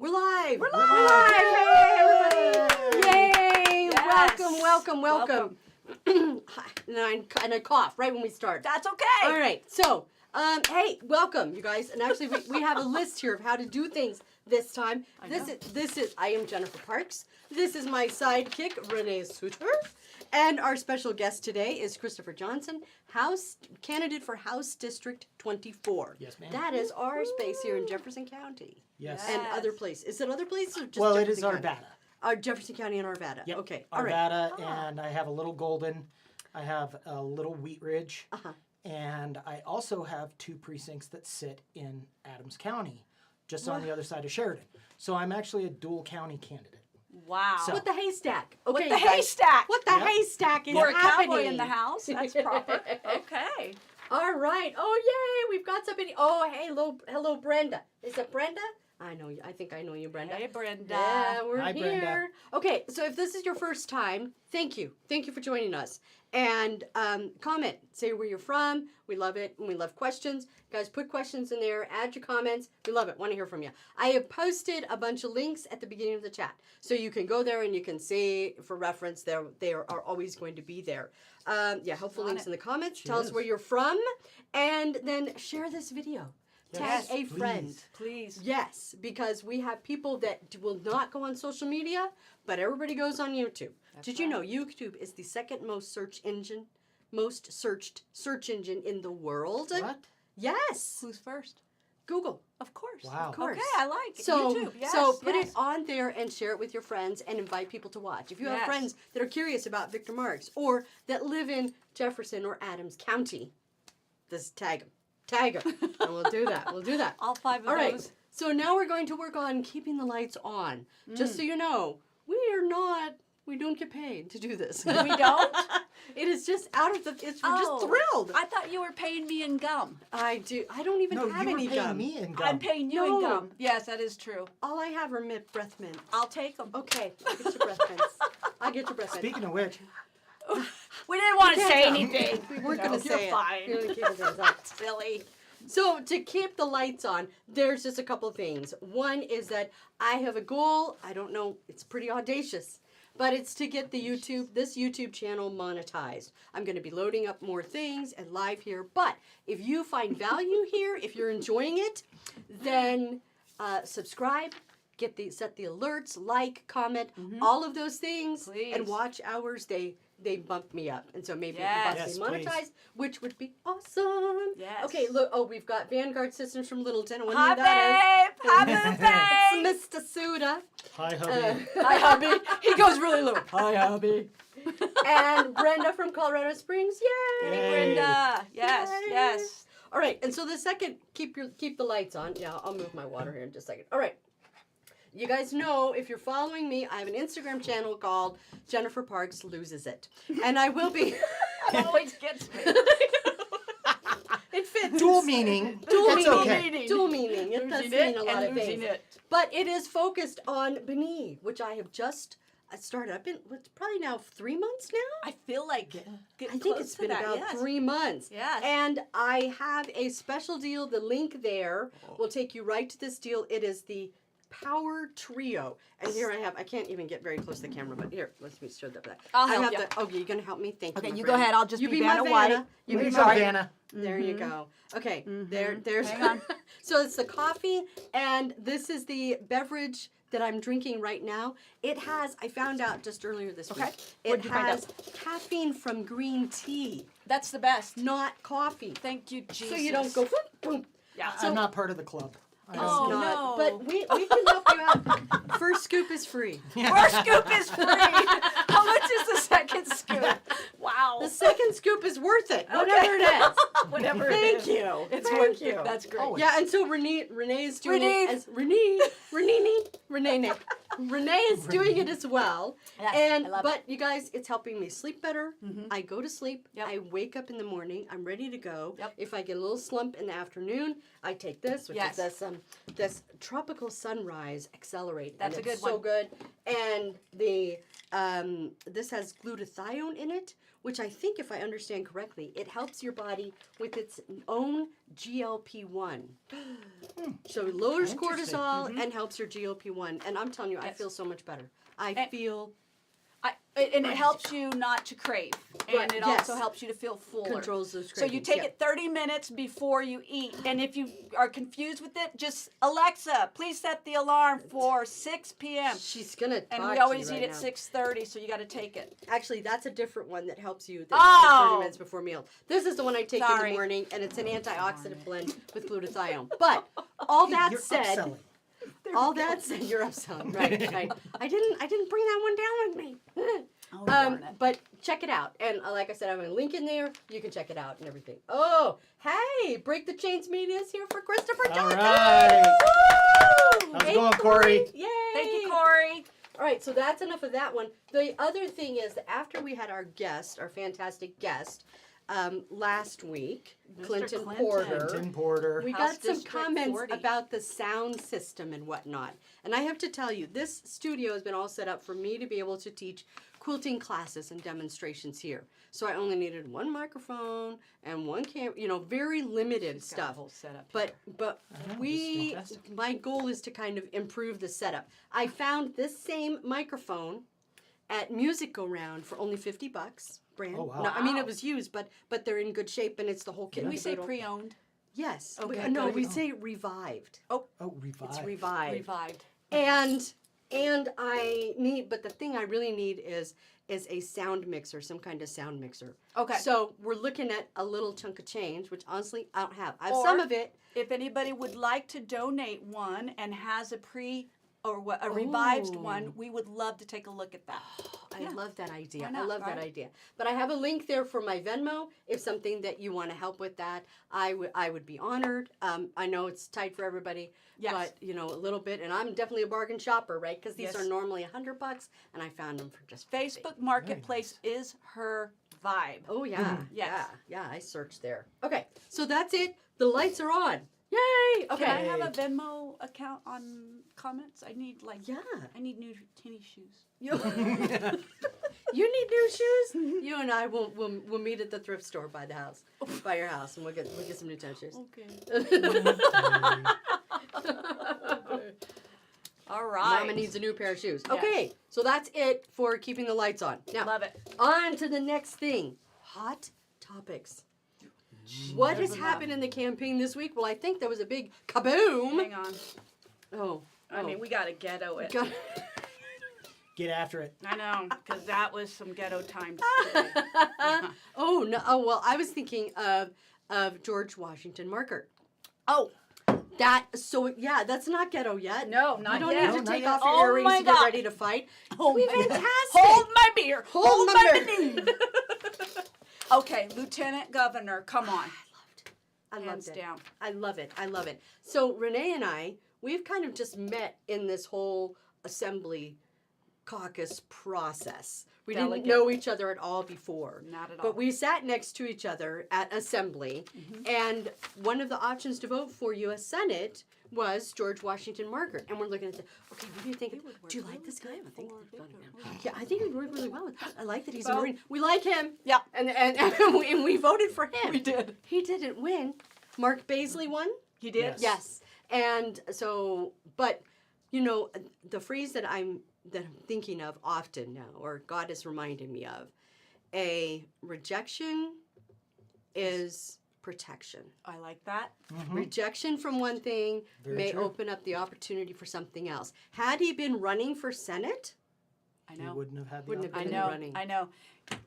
We're live. We're live. Hey, everybody. Yay. Yes. Welcome. and I cough right when we start. That's okay. All right. So, hey, welcome, you guys. And actually, we have a list here of how to do things this time. I am Jennifer Parks. This is my sidekick, Renee Suter. And our special guest today is Kristopher Johnson, candidate for House District 24. Yes, ma'am. That is our space here in Jefferson County. Yes. And other places. Is it other places or just Well, Jefferson it is County? Arvada. Our Jefferson County and Arvada. Yep. Okay. All right. Arvada, and I have a little Golden. I have a little Wheat Ridge. And I also have 2 precincts that sit in Adams County, just on the other side of Sheridan. So I'm actually a dual county candidate. Wow. So, what the haystack? Okay, What the you guys. haystack? What the haystack is We're a happening? cowboy in the house. That's proper. Okay. All right. Oh, yay. We've got somebody. Oh, hey, hello, Brenda. Is it Brenda? I know you. I think I know you, Brenda. Hey, Brenda. Yeah, we're Hi, here. Brenda. Okay, so if this is your first time, thank you. Thank you for joining us. And comment. Say where you're from. We love it, and we love questions. Guys, put questions in there. Add your comments. We love it. Want to hear from you. I have posted a bunch of links at the beginning of the chat. So you can go there and you can see, for reference, they are always going to be there. Helpful links in the comments. Tell us where you're from. And then share this video. Yes, Tag a friend. Please. Yes, because we have people that will not go on social media, but everybody goes on YouTube. Did you know YouTube is the second most searched search engine in the world? What? Yes. Who's first? Google. Of course. Wow. Of course. Okay, I like it. So, YouTube. Yes, so put yes. it on there and share it with your friends and invite people to watch. If you have Yes. friends that are curious about Victor Marx or that live in Jefferson or Adams County, just tag them. Tag them. And we'll do that. All 5 of All right, those. so now we're going to work on keeping the lights on. Just so you know, we don't get paid to do this. We don't? It is just we're just thrilled. I thought you were paying me in gum. I don't even No, have you were any paying gum. me in gum. I'm paying you No. in gum. Yes, that is true. All I have are breath mints. I'll take them. Okay, I'll get your breath mints. I'll get your breath mints. Speaking of which, We didn't want to You say can't anything. We weren't No, going to you're say fine. it. You're gonna keep it inside. Silly. So to keep the lights on, there's just a couple of things. One is that I have a goal. I don't know. It's pretty audacious. But it's to get this YouTube channel monetized. I'm going to be loading up more things and live here. But if you find value here, if you're enjoying it, then subscribe, set the alerts, like, comment, all of those things, Please. and watch hours. They bump me up, and so maybe Yes. it can Yes, possibly please. monetize, which would be awesome. Yes. Okay, look. Oh, we've got Vanguard Systems from Littleton. What Hi, do you that babe. Hi, boo, babe. is? Mr. Suda. hi, hubby. Hi, hubby. He goes really low. Hi, hubby. And Brenda from Colorado Springs. Yay! Hey, Yay. Brenda. Yes, Yay. yes. All right, and so the second, keep the lights on. Yeah, I'll move my water here in just a second. All right. You guys know, if you're following me, I have an Instagram channel called Jennifer Parks Loses It. And I will be... It always gets me. It fits. Dual meaning. Dual That's meaning. okay. Dual meaning. It does Losing mean it a lot and of losing things. it. But it is focused on Beni, which I have just started. I've been probably now 3 months now. I feel like I getting think close it's to been that, about yes. 3 months. Yes. And I have a special deal. The link there will take you right to this deal. It is the Power Trio. And here I can't even get very close to the camera, but here, let me show that. I'll I help have you. Okay, you're going to help me? Thank you. Okay, my you friend. go ahead. I'll just You be my Vanna White. You be Where's my Savannah? There you go. Okay, there's. Hang on. So it's the coffee, and this is the beverage that I'm drinking right now. It has, I found out just earlier this week, it What'd you find has caffeine from green tea, That's the best. not coffee. Thank you, Jesus. So you don't go, boom. Yeah. I'm not part of the club. I don't Oh, get it. no. But we can help you out. First scoop is free. First scoop is free. How much is the second scoop? Wow. The second scoop is worth it, whatever it is. Whatever it Thank is. you. It's Thank worth you. it. That's great. Always. Yeah, and so Renee is doing Renee. it as Renee is doing it as well. Yes, And I love but you guys, it's helping me sleep better. I go to sleep. Yep. I wake up in the morning. I'm ready to go. Yep. If I get a little slump in the afternoon, I take this, which Yes. is this tropical sunrise accelerate. That's and a it's good so one. good. And the this has glutathione in it, which I think, if I understand correctly, it helps your body with its own GLP-1. So it lowers Interesting. cortisol and helps your GLP-1. And I'm telling you, I feel so much better. I feel And it helps you not to crave. And Right, it yes. also helps you to feel fuller. controls those So you cravings. take Yep. it 30 minutes before you eat. And if you are confused with it, just Alexa, please set the alarm for 6 p.m. She's gonna talk And we to always you eat right at now. 6:30, so you got to take it. Actually, that's a different one that helps you. That's Oh! 30 minutes before meal. This is the one I take in Sorry. the morning, and it's an antioxidant blend with glutathione. But all that You're said, upselling. all that said, you're upselling, right? Right. I didn't bring that one down with me. Oh, darn it. But check it out, and like I said, I have a link in there. You can check it out and everything. Oh, hey, Break the Chains Media is here for Kristopher All Johnson. right. Woo! How's it Hey, going, Corey? Yay! Thank you, Corey. All right, so that's enough of that one. The other thing is that after we had our guest, our fantastic guest, last week, Mr. Clinton Clinton. Porter, Clinton Porter. we House got some District comments 40. about the sound system and whatnot. And I have to tell you, this studio has been all set up for me to be able to teach quilting classes and demonstrations here. So I only needed one microphone and one camera, very limited Got a stuff. whole setup. But know, this is fantastic. my goal is to kind of improve the setup. I found this same microphone at Music Go Round for only $50. Brand. Oh, wow. No, I mean Wow. it was used, but they're in good shape and it's the whole kit Can and we say caboodle. pre-owned? Yes. Okay, No, good. we say revived. Oh, revive. It's revived. Revived. And I need, but the thing I really need is a sound mixer, some kind of sound mixer. Okay. So we're looking at a little chunk of change, which honestly I don't have. I have Or- some of it. If anybody would like to donate one and has a revised Oh. one, we would love to take a look at that. I Yeah. love that idea. Why I not, love that right? idea. But I have a link there for my Venmo. If something that you want to help with that, I would be honored. I know it's tight for everybody, Yes. but a little bit. And I'm definitely a bargain shopper, right? Because these Yes. are normally $100, and I found them for just 50. Facebook Marketplace is her vibe. Oh yeah, Yes. yeah. I searched there. Okay, so that's it. The lights are on. Yay! Okay. Can I have a Venmo account on comments? I need Yeah. I need new tennis shoes. You, you need new shoes. You and I will meet at the thrift store by the house, by your house, and we'll get some new tennis shoes. Okay. All right. Mama needs a new pair of shoes. Yes. Okay, so that's it for keeping the lights on. Now, Love it. on to the next thing. Hot topics. What has Never happened in the campaign this week? Well, I think there was a big kaboom. Hang on. Oh. I mean, we got to ghetto it. God. Get after it. I know, because that was some ghetto times. Oh no! Oh well, I was thinking of George Washington Marker. Oh, Yeah, that's not ghetto yet. no, You not don't yet. need to No, take not off yet. your Oh earrings my to get God. ready to fight. Oh, We my- fantastic. Hold my beer. Hold my beer. beer. Okay, Lieutenant Governor, come on. I loved Hands it. down. I love it. I love it. So Renee and I, we've kind of just met in this whole assembly caucus process. We Delegate. didn't know each other at all before. Not at all. But we sat next to each other at assembly, and one of the options to vote for U.S. Senate was George Washington Marker. And we're looking at okay, what do you think? Do you like this guy? I think he's funny, man. Yeah, I think he'd work really well. I like that he's a Vote. Marine. We like him. Yeah. And we voted for him. We did. He didn't win. Mark Baisley won. You did? Yes. Yes. And so, but the phrase that I'm thinking of often now, or God is reminding me of, a rejection is protection. I like that. Rejection from one thing Very may true. open up the opportunity for something else. Had he been running for Senate, I You know. wouldn't have had the Wouldn't have I been know. running. I know.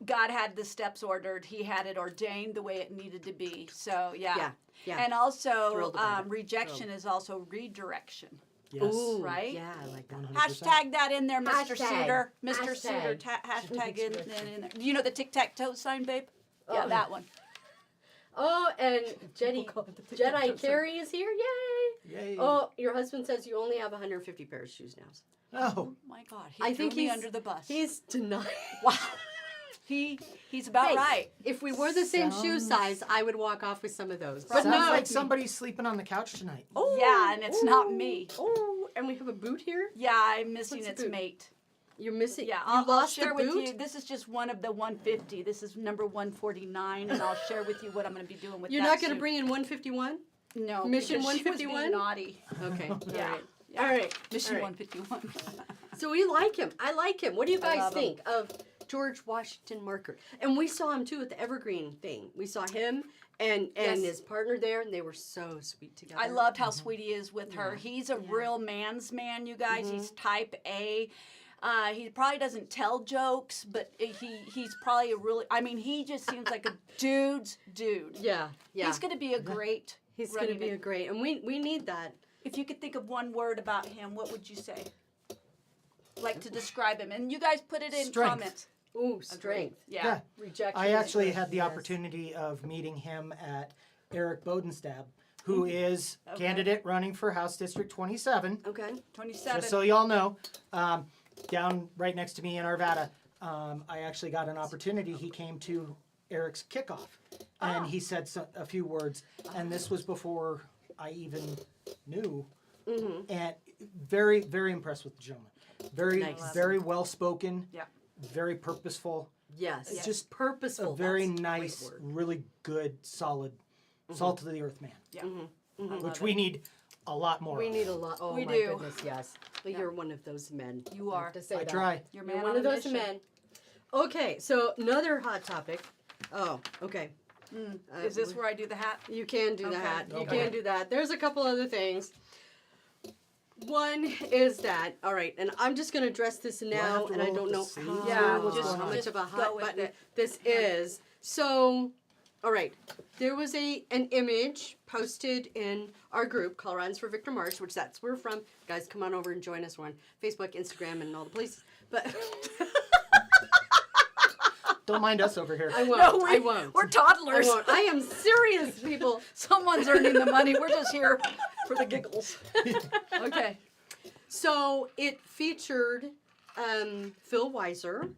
God had the steps ordered. He had it ordained the way it needed to be. So, yeah. And also, Thrilled about it. rejection is also redirection. Yes. Ooh, Right? Yeah, I like that. 100%. Hashtag that in there, Mr. Hashtag. Suitor. Mr. Hashtag. Suitor. Hashtag in there. You know the tic-tac-toe sign, babe? Yeah, Oh. that one. Oh, and We'll call it the Jedi tic-tac-toe Carrie is here. Yay! Yay. Oh, your husband says you only have 150 pairs of shoes now. Oh. Oh my God, he I threw think me he's under the bus. He's denying. Wow. He's about Hey, right. If we were the same shoe Sounds- size, I would walk off with some of those. But Sounds no. like somebody's sleeping on the couch tonight. Oh, Yeah, and it's not me. Oh, and we have a boot here. Yeah, I'm missing What's the its boot? mate. You're missing. Yeah, you I'll lost share the with boot? you. This is just one of the 150. This is number 149, and I'll share with you what I'm going to be doing with You're that not going to soon. bring in 151? No, Mission because she was being 151? naughty. Okay. Yeah. All right. All right. Mission All right. 151. So we like him. I like him. What do you I guys love him. think of George Washington Marker? And we saw him too at the Evergreen thing. We saw him and Yes. his partner there, and they were so sweet together. I loved how sweet he is with her. He's a real man's man, you guys. He's type A. He probably doesn't tell jokes, but he's probably a really, I mean, he just seems like a dude's dude. Yeah, yeah. He's going to be a great He's going to running be a mate. great, and we need that. If you could think of one word about him, what would you say? Like to describe him. And you guys put it in Strength. comments. Ooh, strength. Yeah. Yeah. Rejection. I actually had the Yes. opportunity of meeting him at Eric Bodenstab, who is candidate running for House District 27. Okay. 27. Just so y'all know, down right next to me in Arvada, I actually got an opportunity. He came to Eric's kickoff, and he said a few words, and this was before I even knew. And very, very impressed with the gentleman. Very, Nice. very well spoken. Yeah. Very purposeful. Yes. It's just purposeful. a very That's a great nice, word. really good, solid, salt of the earth man, Yeah. which we need a lot more. We of. need a lot. Oh We my do. goodness, yes. But you're one of those men. You I have are. To say I that. try. You're You're man one on of a those mission. men. Okay, so another hot topic. Oh, okay. Is this where I do the hat? You can do Okay. that. You Okay. can do that. There's a couple other things. One is that, all right, and I'm just going to address this I now, have to and I roll don't up the know sleeves how, Yeah, What's just- going on? much just of a go hot with button it. this is. So, all right, there was an image posted in our group, Coloradans for Victor Marx, which that's where we're from. Guys, come on over and join us. We're on Facebook, Instagram, and all the places. But Don't mind us over here. I won't. I won't. We're I toddlers. won't. I am serious, people. Someone's earning the money. We're just here for the giggles. Okay. So it featured Phil Weiser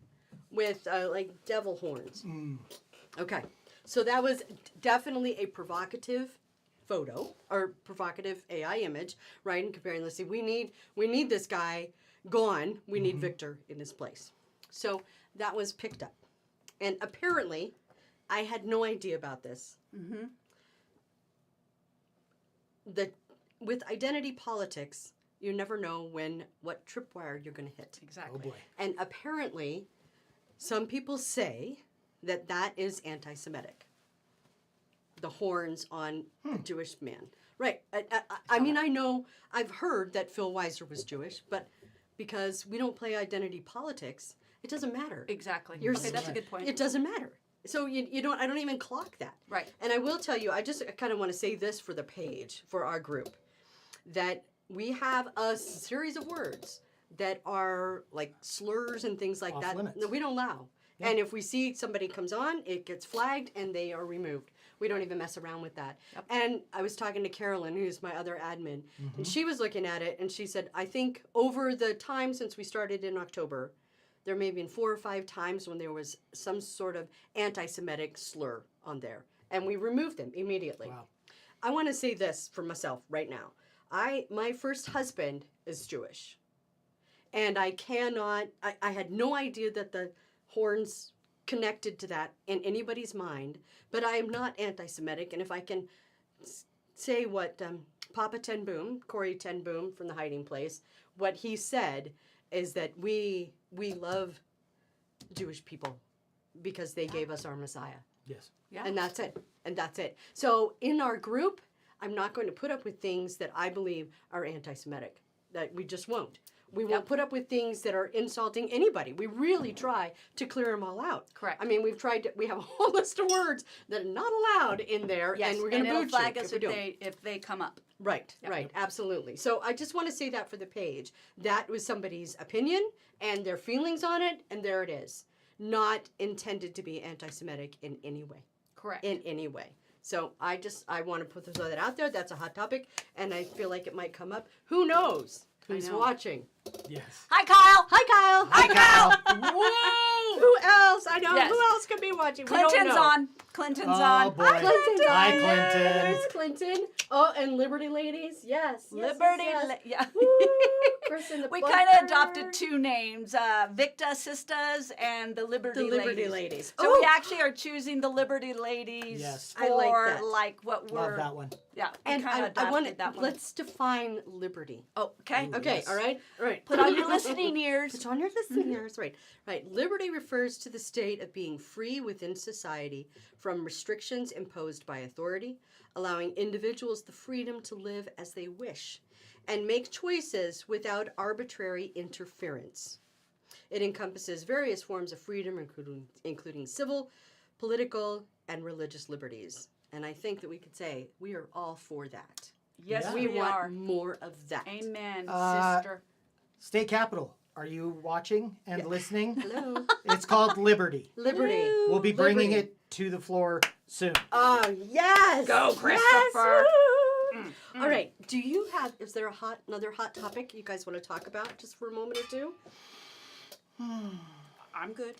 with like devil horns. Okay, so that was definitely a provocative photo or provocative AI image, right? And comparing, let's see, we need this guy gone. We need Victor in his place. So that was picked up, and apparently, I had no idea about this. With identity politics, you never know what tripwire you're going to hit. Oh Exactly. boy. And apparently, some people say that is anti-Semitic. The horns on a Jewish man. Right. I mean, I know, I've heard that Phil Weiser was Jewish, but because we don't play identity politics, it doesn't matter. Exactly. You're Okay, that's a good point. It doesn't matter. So you don't, I don't even clock that. Right. And I will tell you, I just kind of want to say this for the page, for our group, that we have a series of words that are like slurs and things like Off that limits. that we don't allow. And if we see somebody comes on, it gets flagged and they are removed. We don't even mess around with that. And I was talking to Carolyn, who's my other admin, and she was looking at it and she said, I think over the time since we started in October, there may have been 4 or 5 times when there was some sort of anti-Semitic slur on there. And we removed them immediately. Wow. I want to say this for myself right now. My first husband is Jewish. And I had no idea that the horns connected to that in anybody's mind, but I am not anti-Semitic. And if I can say what Papa Ten Boom, Corey Ten Boom from The Hiding Place, what he said is that we love Jewish people because they gave us our Messiah. Yes. Yeah. And that's it. And that's it. So in our group, I'm not going to put up with things that I believe are anti-Semitic. That we just won't. We won't put up with things that are insulting anybody. We really try to clear them all out. Correct. I mean, we have a whole list of words that are not allowed in there, Yes, and we're going to it'll boot flag you us if we if don't. they come up. Right, right, absolutely. So I just want to say that for the page. That was somebody's opinion and their feelings on it, and there it is. Not intended to be anti-Semitic in any way. Correct. In any way. So I want to throw that out there. That's a hot topic, and I feel like it might come up. Who knows who's know. watching? Yes. Hi, Kyle. Hi, Kyle. Hi, Kyle. Whoa! Who else? I know. Yes. Who else could be watching? We don't Clinton's know. on. Clinton's Oh, on. boy. Hi, Clinton's Hi, on. Clinton. Yes, Clinton. Oh, and Liberty Ladies. Yes. Liberty. Yes, yes. Yeah. Woo! What's in the We bunker? kind of adopted two names, Victa Sisters and the Liberty The Liberty Ladies. Ladies. So Oh! we actually are choosing the Liberty Ladies Yes. for I like that. like what Love we're. that one. Yeah, we And kind of I adopted want that one. let's define liberty. Oh, okay. Ooh. Okay, Yes. all right? All right. Put on your listening ears. Put on your listening ears, right. Right. Liberty refers to the state of being free within society from restrictions imposed by authority, allowing individuals the freedom to live as they wish and make choices without arbitrary interference. It encompasses various forms of freedom, including civil, political, and religious liberties. And I think that we could say we are all for that. Yes, Yeah. We we want are. more of that. Amen, Uh, sister. State Capitol, are you watching and listening? Hello. It's called Liberty. Liberty. We'll be bringing Liberty. it to the floor soon. Oh, yes. Go, Yes. Kristopher. Woo. All right. Do you have, is there another hot topic you guys want to talk about just for a moment or two? I'm good.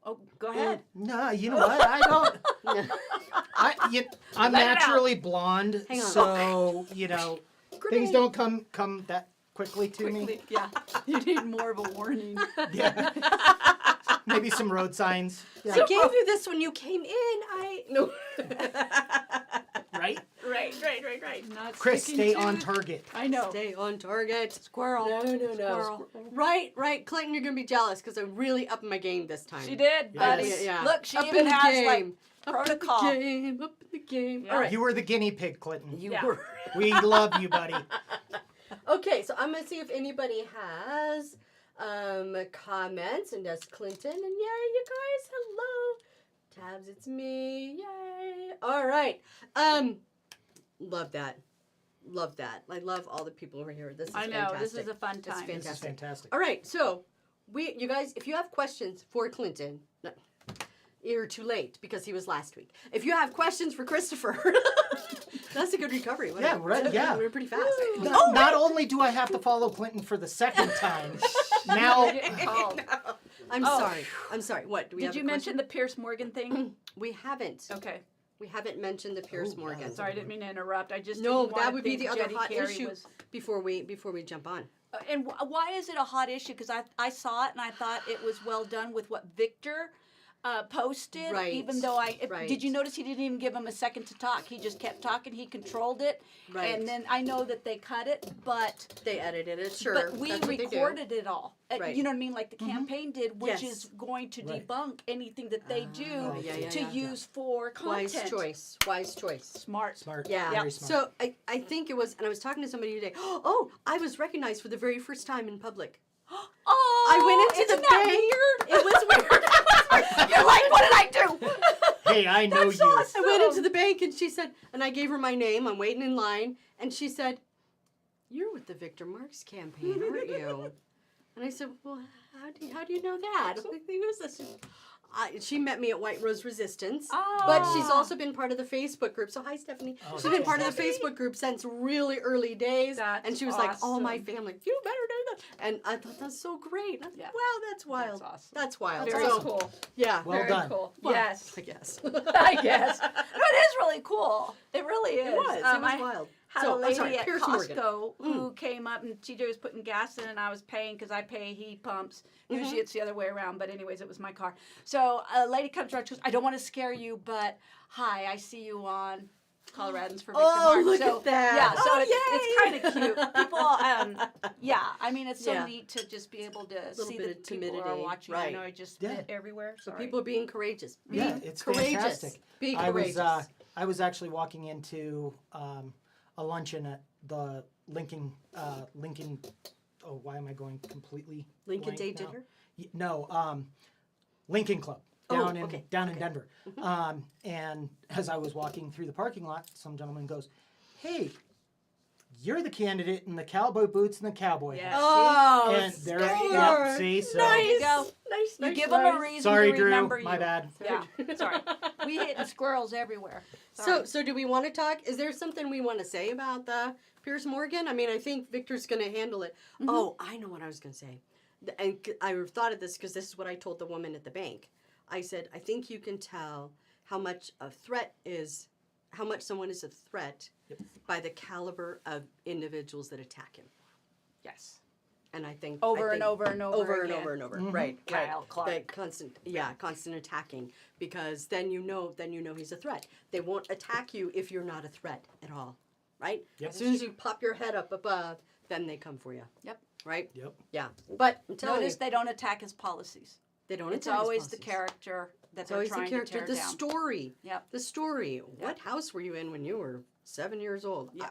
Oh, go ahead. No, you know what? I don't. I'm Let it out. naturally blonde, Hang on. so you know things don't come that quickly to me. Quickly, yeah. You need more of a warning. Yeah. Maybe some road signs. Yeah. I gave you this when you came in. No. Right? Right. Not Chris, sticking stay to on it. target. I know. Stay on target. Squirrel. No. Squirrel. Right. Clinton, you're going to be jealous because I'm really upping my game this time. She did, Yes. buddy. Yeah. Look, she Up even in the has game. like Up in protocol. the game. Up in the game. Yeah. All right. You were the guinea pig, Clinton. You Yeah. were. We love you, buddy. Okay, so I'm going to see if anybody has comments. And that's Clinton. And yay, you guys. Hello. Tabs, it's me. Yay. All right. Love that. I love all the people over here. This is I know. fantastic. This is a fun It's time. This is fantastic. fantastic. All right, so you guys, if you have questions for Clinton, no, you're too late because he was last week. If you have questions for Kristopher, that's a good recovery. Yeah, right, yeah. We're pretty fast. Not only do I have to follow Clinton for the second time, now Oh. I'm Oh. sorry. I'm sorry. What? Do we Did have you a mention question? the Pierce Morgan thing? We haven't. Okay. We haven't mentioned the Pierce Oh, Morgan. wow. Sorry, I didn't mean to interrupt. I just No, didn't want that to would be think the other Jenny hot Carey issue was- before we jump on. And why is it a hot issue? Because I saw it and I thought it was well done with what Victor posted. Right, Even though right. did you notice he didn't even give him a second to talk? He just kept talking. He controlled it. Right. And then I know that they cut it, but They edited it, sure. but we that's what they do. recorded it all. Right. You know what I mean? Like the campaign did, which Yes. is going to Right. debunk anything that they do yeah, to yeah. use for content. Wise choice. Smart. smart. Yeah. Very smart. So I think it was, and I was talking to somebody today. Oh, I was recognized for the very first time in public. Oh, I went into isn't the that bank. weird? It was weird. You're like, what did I do? Hey, I know That's you. awesome. I went into the bank and she said, and I gave her my name. I'm waiting in line, and she said, "You're with the Victor Marx campaign, aren't you?" And I said, "Well, how do you know that?" I'm like, "Who is this?" She met me at White Rose Resistance, but she's also been part of the Facebook group. So hi, Stephanie. Oh, She's been hi, part of the Stephanie. Facebook group since really early days, That's and she was like, "All my awesome. family, you better do that." And I thought that's so great. I thought, Yeah. wow, that's wild. That's awesome. That's wild. Very So, cool. Yeah. Well Very done. cool. Well, Yes. I guess. I guess. No, it is really cool. It really is. It was. It was I wild. had So, a I'm lady sorry, at Pierce Costco Morgan. who came up and she was putting gas in and I was paying because I pay heat pumps. Mm-hmm. Usually it's the other way around, but anyways, it was my car. So a lady comes around, she goes, "I don't want to scare you, but hi, I see you on Coloradans for Victor Oh, Marx." look So, at that. Yeah, so Oh, it's kind of cute. People, yeah, I mean, it's so Yeah. neat to just be able to Little see bit that of people are timidity, watching. right. I know I just Yeah. spit everywhere. So Sorry. people are being courageous. Be Yeah, it's courageous. fantastic. Be I courageous. was actually walking into a luncheon at the Lincoln. Oh, why am I going completely? Lincoln blank Day now? dinner? No, Lincoln Club Oh, down in okay, in Denver. And as I was walking through the parking lot, some gentleman goes, "Hey, you're the candidate in the cowboy boots and the cowboy Yeah. hat." Oh, And there, you yep, see, so Nice. you go. Nice. You nice, give them a nice. reason sorry, to Drew, remember you. my bad. Yeah, sorry. We hitting squirrels everywhere. So, Sorry. so do we want to talk? Is there something we want to say about the Pierce Morgan? I mean, I think Victor's going to handle it. Oh, I know what I was going to say. And I thought of this because this is what I told the woman at the bank. I said, I think you can tell how much someone is a threat by the caliber of individuals that attack him. Yes. And I think Over I and think over and over over and again. over and over. Mm-hmm. Right, Kyle right. Clark. The constant attacking, because then you know he's a threat. They won't attack you if you're not a threat at all, right? Yep. As soon as you pop your head up above, then they come for you. Yep. Right? Yep. Yeah. But I'm telling Notice you, they don't attack his policies. they don't It's attack his always the policies. character that It's they're always the trying character, to tear the down. story. Yep. The story. What house were you in when you were 7 years old? Yeah.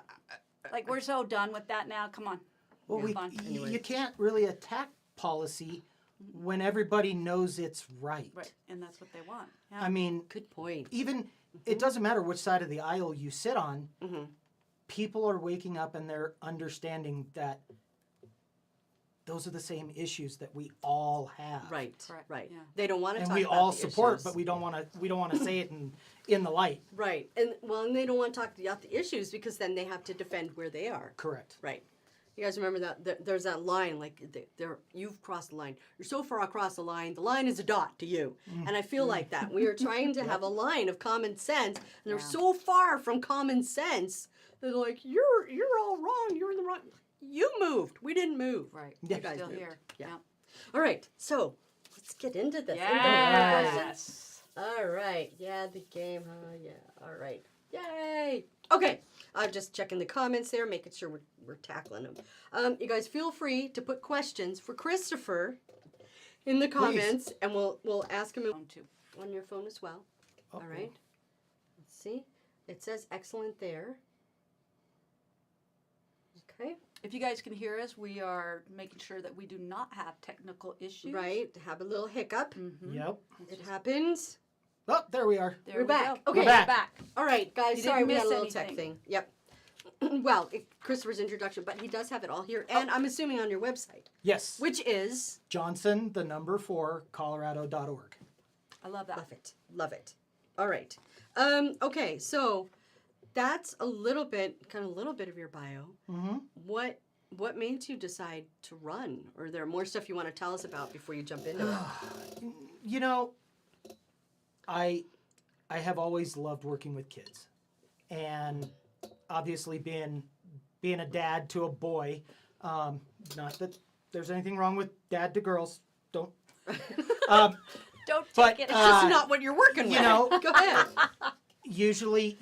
Like, we're so done with that now. Come on. Well, Move on. Anyway. you can't really attack policy when everybody knows it's right. Right. And that's what they want. Yeah. I mean, Good point. even it doesn't matter which side of the aisle you sit on. Mm-hmm. People are waking up and they're understanding that those are the same issues that we all have. Right. Correct. Right. Yeah. They don't want to And talk we about all the support, issues. but we don't want to say it in the light. Right. And they don't want to talk about the issues because then they have to defend where they are. Correct. Right. You guys remember that there's that line, like you've crossed the line. You're so far across the line is a dot to you. And I feel like that. We are trying to have a line of common sense, and they're Yeah. so far from common sense. They're like, you're all wrong. You're in the wrong. You moved. We didn't move. Right. Yeah. You guys Still moved. here. Yeah. Yeah. All right. So let's get into this. Yes. All right. Yeah, the game, huh? Yeah. All right. Yay. Okay. I'm just checking the comments there, making sure we're tackling them. You guys feel free to put questions for Kristopher in the comments, and we'll ask him Phone too. on your phone as well. Uh-oh. All right. Let's see. It says excellent there. Okay. If you guys can hear us, we are making sure that we do not have technical issues. Right. Have a little hiccup. Mm-hmm. Yep. It happens. Oh, there we are. There We're we back. Go. Okay. We're back. Back. All right, guys. You Sorry, didn't we had a miss little tech anything. thing. Yep. Well, Christopher's introduction, but he does have it all here, and I'm assuming on your website, Yes. which is Johnson, the number 4, Colorado.org. I love that. love it. All right. Okay, so that's a little bit of your bio. Mm-hmm. What made you decide to run? Or are there more stuff you want to tell us about before you jump into it? You know, I have always loved working with kids, and obviously being a dad to a boy. Not that there's anything wrong with dad to girls. Don't. Don't But, take it. It's just not what you're working with. you know- Go ahead. Usually,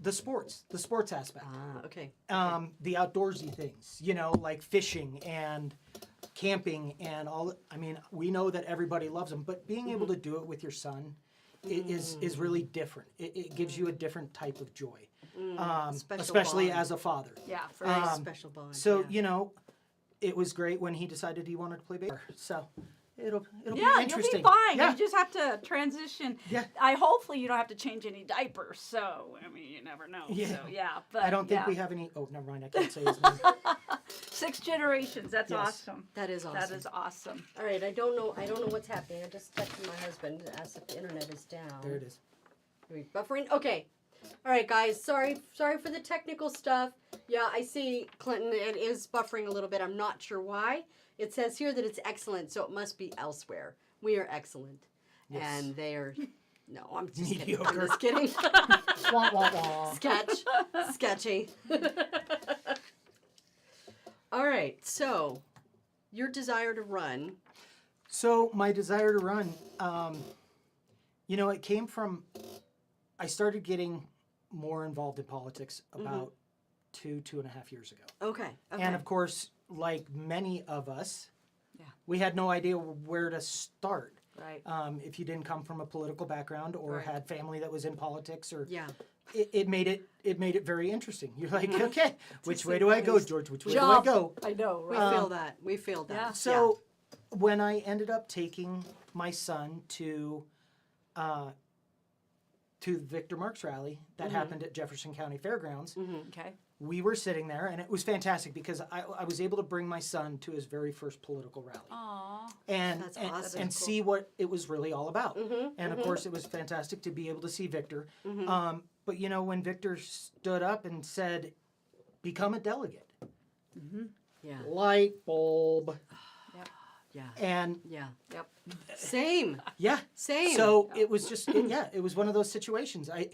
the sports aspect, Okay. the outdoorsy things. Like fishing and camping and all. I mean, we know that everybody loves them, but being able to do it with your son is really different. It gives you a different type of joy, Special especially bond. as a father. Yeah. For Very us. special bond. So yeah. it was great when he decided he wanted to play baseball. So it'll Yeah, be you'll interesting. be fine. Yeah. You just have to transition. Yeah. Hopefully you don't have to change any diapers. So I mean, you never know. Yeah. So yeah, but I don't think yeah. we have any. Oh, never mind. I can't say his name. 6 generations. That's Yes. awesome. That is awesome. That is awesome. All right, I don't know what's happening. I just texted my husband to ask if the internet is down. There it is. Are we buffering? Okay. All right, guys. Sorry for the technical stuff. Yeah, I see, Clinton. It is buffering a little bit. I'm not sure why. It says here that it's excellent, so it must be elsewhere. We are excellent, Yes. and they are. No, I'm just kidding. Mediocre. I'm just kidding. Wah, wah, wah. Sketchy. All right. So, your desire to run. So my desire to run, it came from. I started getting more involved in politics about 2.5 years ago. Okay. Okay. And of course, like many of us, Yeah. we had no idea where to start. right. If you didn't come from a political background or Right. had family that was in politics, or Yeah. it made it very interesting. You're like, okay, which way say do I go, please. George? Which way Job. do I go? I know. We Right? feel that. We feel that. Yeah. So when I ended up taking my son to the Victor Marx rally that happened at Jefferson County Fairgrounds, Okay. we were sitting there, and it was fantastic because I was able to bring my son to his very first political rally Aw. and That's and, awesome. and see what it was really all about. And of course, it was fantastic to be able to see Victor. But when Victor stood up and said, "Become a delegate," Yeah. light bulb, Yeah. and Yeah. Yep. Same. yeah. Same. So it was just it was one of those situations. I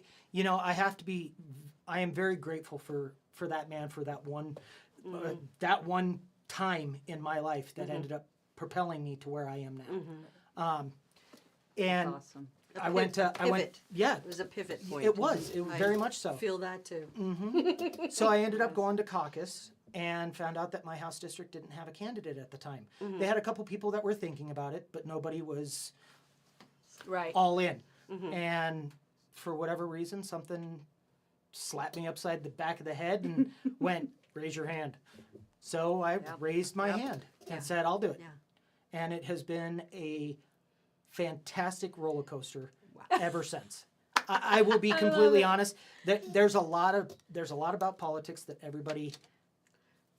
am very grateful for that man for that one time in my life that ended up propelling me to where I am now. And Awesome. I went, yeah, It was a pivot point. it was, very much so. Feel that too. So I ended up going to caucus and found out that my House district didn't have a candidate at the time. They had a couple people that were thinking about it, but nobody was Right. all in. And for whatever reason, something slapped me upside the back of the head and went, raise your hand. So I raised my hand and said, I'll do it. Yeah. And it has been a fantastic roller coaster ever since. I will be completely honest. There's a lot about politics that everybody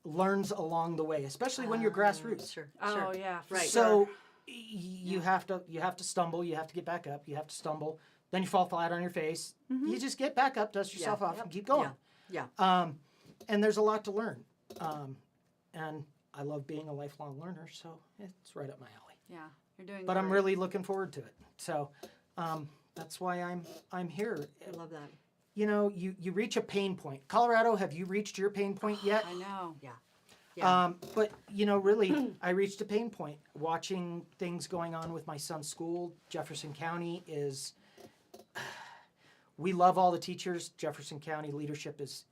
learns along the way, especially when you're grassroots. Sure. Oh yeah. Right. So you have to stumble, you have to get back up, you have to stumble, then you fall flat on your face. You just get back up, dust yourself off, and keep going. Yeah. And there's a lot to learn. And I love being a lifelong learner, so it's right up my alley. Yeah. You're doing. But I'm great. really looking forward to it. So that's why I'm here. I love that. You know, you reach a pain point. Colorado, have you reached your pain point yet? I know. Yeah. But, you know, really, I reached a pain point. Watching things going on with my son's school, Jefferson County is... We love all the teachers. Jefferson County leadership is...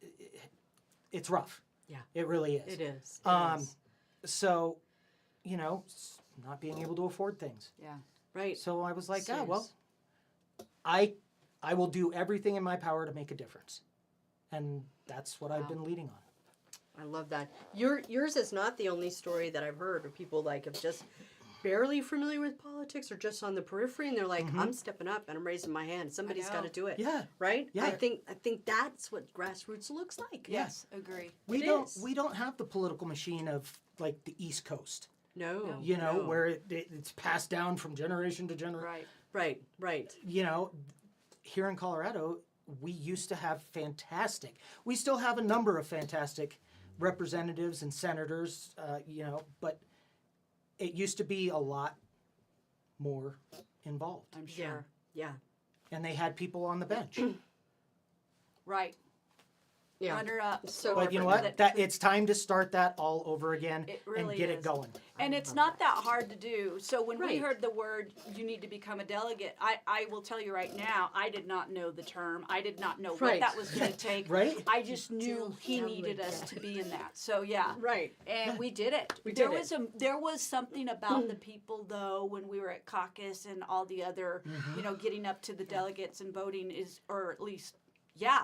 It's rough. Yeah. It really is. It is. So, you know, not being able to afford things. Yeah. Right. So I was like, Serious. well, I will do everything in my power to make a difference. And that's what I've been leading on. I love that. Yours is not the only story that I've heard where people like have just barely familiar with politics or just on the periphery and they're like, I'm stepping up and I'm raising my hand. Somebody's got to do it. Yeah. Right? Yeah. I think that's what grassroots looks like. Yes. Agree. We It is. don't have the political machine of like the East Coast. No. You know, no. where it's passed down from generation to generation. Right. Right. You know, here in Colorado, we used to have we still have a number of fantastic representatives and senators, you know, but it used to be a lot more involved. I'm sure. Yeah. And they had people on the bench. Right. Yeah. Runner up. So- But you know what? It's time to start that all over again It really and get it is. going. And it's not that hard to do. So when we Right. heard the word, you need to become a delegate, I will tell you right now, I did not know the term. I did not know Right. what that was going to take. Right? I just knew he needed us to be in that. So yeah. Right. And we did it. We there did was there was something about the people though when we were at caucus and all the other, you know, getting up to the delegates and voting or at least